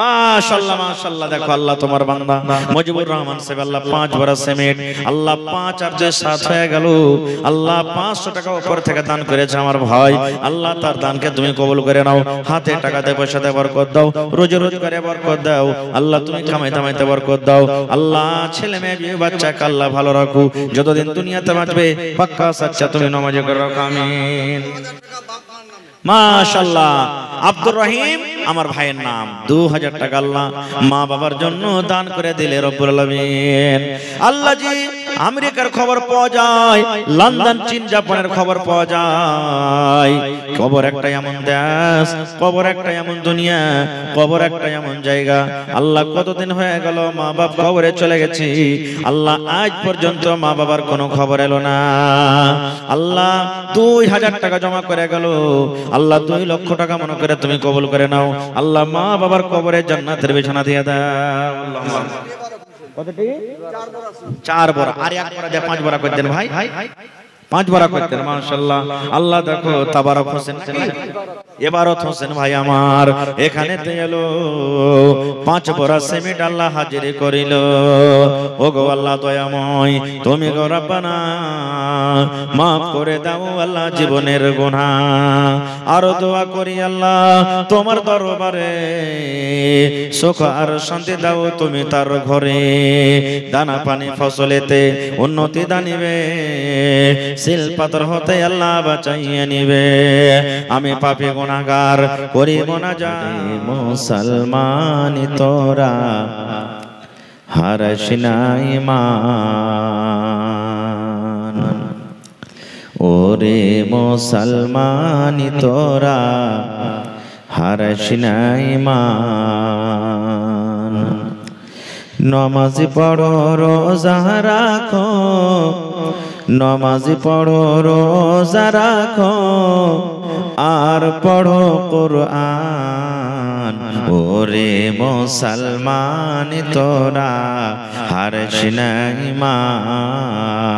Speaker 1: মাশাআল্লাহ মাশাআল্লাহ। দেখো আল্লাহ তোমার বান্দা মুজিবুর রহমান সাহেব আল্লাহ 5 বড়া সিমেন্ট আল্লাহ 5 আর 7 হয়ে গেল। আল্লাহ 500 টাকা উপর থেকে দান করেছে আমার ভাই। আল্লাহ তার দানকে তুমি কবুল করে নাও। হাতে টাকাতে পয়সাতে বরকত দাও, রোজে রোজ করে বরকত দাও। আল্লাহ তুমি কামাইতে কামাইতে বরকত দাও। আল্লাহ ছেলে মেয়ে বিয়ে বাচ্চাকে আল্লাহ ভালো রাখো, যতদিন দুনিয়াতে বাঁচবে পাক্কা সাচ্চা তুমি নামাজ করে রাখো। আমিন। মাশাআল্লাহ। আব্দুর রহিম আমার ভাইয়ের নাম। 2000 টাকা আল্লাহ মা বাবার জন্য দান করে দিলে রব্বুল আলামিন। আল্লাহ জি আমেরিকার খবর পাওয়া যায়, লন্ডন চীন জাপানের খবর পাওয়া যায়। কবর একটা এমন দেশ, কবর একটা এমন দুনিয়া, কবর একটা এমন জায়গা। আল্লাহ কতদিন হয়ে গেল মা বাপ কবরে চলে গেছি, আল্লাহ আজ পর্যন্ত মা বাবার কোনো খবর এলো না। আল্লাহ 2000 টাকা জমা করে গেল। আল্লাহ 2 লক্ষ টাকা মনে করে তুমি কবুল করে নাও। আল্লাহ মা বাবার কবরে জান্নাতের বিছানা দিয়ে দাও। আল্লাহ কতটি? 4 বড়া। আর 1 বড়া দিয়ে 5 বড়া করে দেন ভাই, 5 বড়া করতেন। মাশাআল্লাহ। আল্লাহ দেখো তাবারক হোসেন এবারত হোসেন ভাই আমার এখানে এলো 5 বড়া সিমেন্ট আল্লাহ হাজির করিল। ও গো আল্লাহ দয়াময় তুমি গো রব্বানা মাফ করে দাও আল্লাহ জীবনের গুনাহ। আর দোয়া করি আল্লাহ তোমার দরবারে সুখ আর শান্তি দাও তুমি তার ঘরে। দানা পানি ফসলেতে উন্নতি দানিবে, সিল পাথর হতে আল্লাহ বাঁচাইয়ে নিবে। আমি পাপী গুনাহগার করি মোনাজাত। মুসলমান তোরা হারাস না ঈমান, ওরে মুসলমান তোরা হারাস না ঈমান। নমাজ পড়ো রোজা রাখো, নমাজ পড়ো রোজা রাখো, আর পড়ো কোরআন। ওরে মুসলমান তোরা হারিস না ঈমান।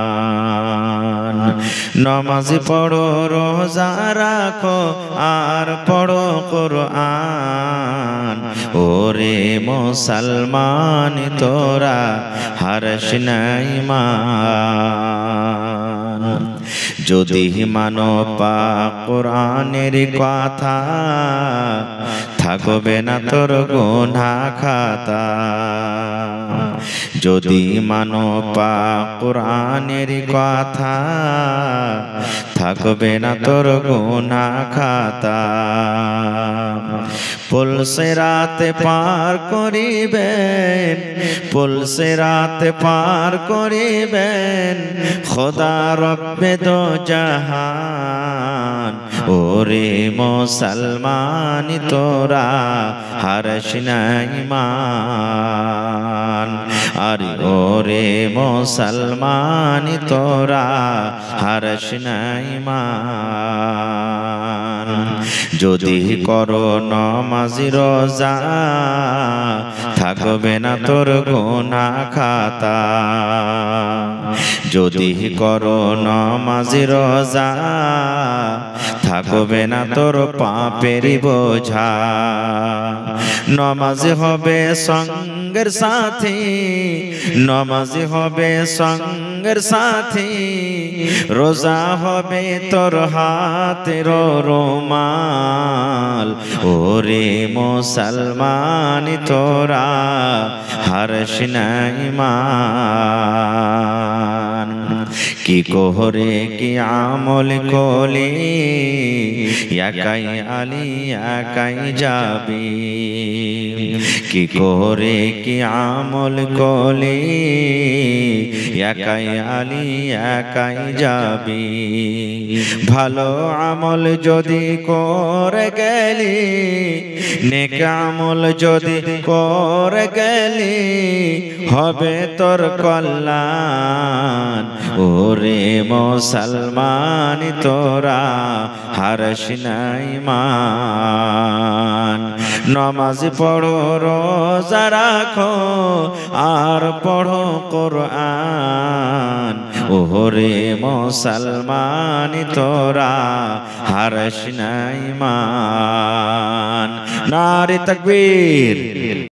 Speaker 1: নমাজ পড়ো রোজা রাখো, আর পড়ো কোরআন। ওরে মুসলমান তোরা হারিস না ঈমান। যদি মানো পাক কোরআনের কথা, থাকবে না তোর গুনাহ খাতা। যদি মানো পাক কোরআনের কথা, থাকবে না তোর গুনাহ খাতা। পুলসে রাতে পার করিবেন, পুলসে রাতে পার করিবেন খোদা রব্বে দো জাহান। ওরে মুসলমান তোরা হারিস না ঈমান। আরে ওরে মুসলমান তোরা হারিস না ঈমান। যদি করো নমাজ রোজা, থাকবে না তোর গুনাহ খাতা। যদি করো নমাজ রোজা, থাকবে না তোর পাপের বোঝা। নমাজ হবে সঙ্গের সাথী, নমাজ হবে সঙ্গের সাথী। রোজা হবে তোর হাতের রুমাল। ওরে মুসলমান তোরা হারিস না ঈমান। কি কোহরে কি আমল কলি, একাই আলী একাই যাবি। কি কোহরে কি আমল কলি, একাই আলী একাই যাবি। ভালো আমল যদি করে গেলি, নেক আমল যদি করে গেলি, হবে তোর কল্যাণ। ওরে মুসলমান তোরা হারিস না ঈমান। নমাজ পড়ো রোজা রাখো, আর পড়ো কোরআন। ওহরে মুসলমান তোরা হারস না ঈমান। নারে তাকবীর।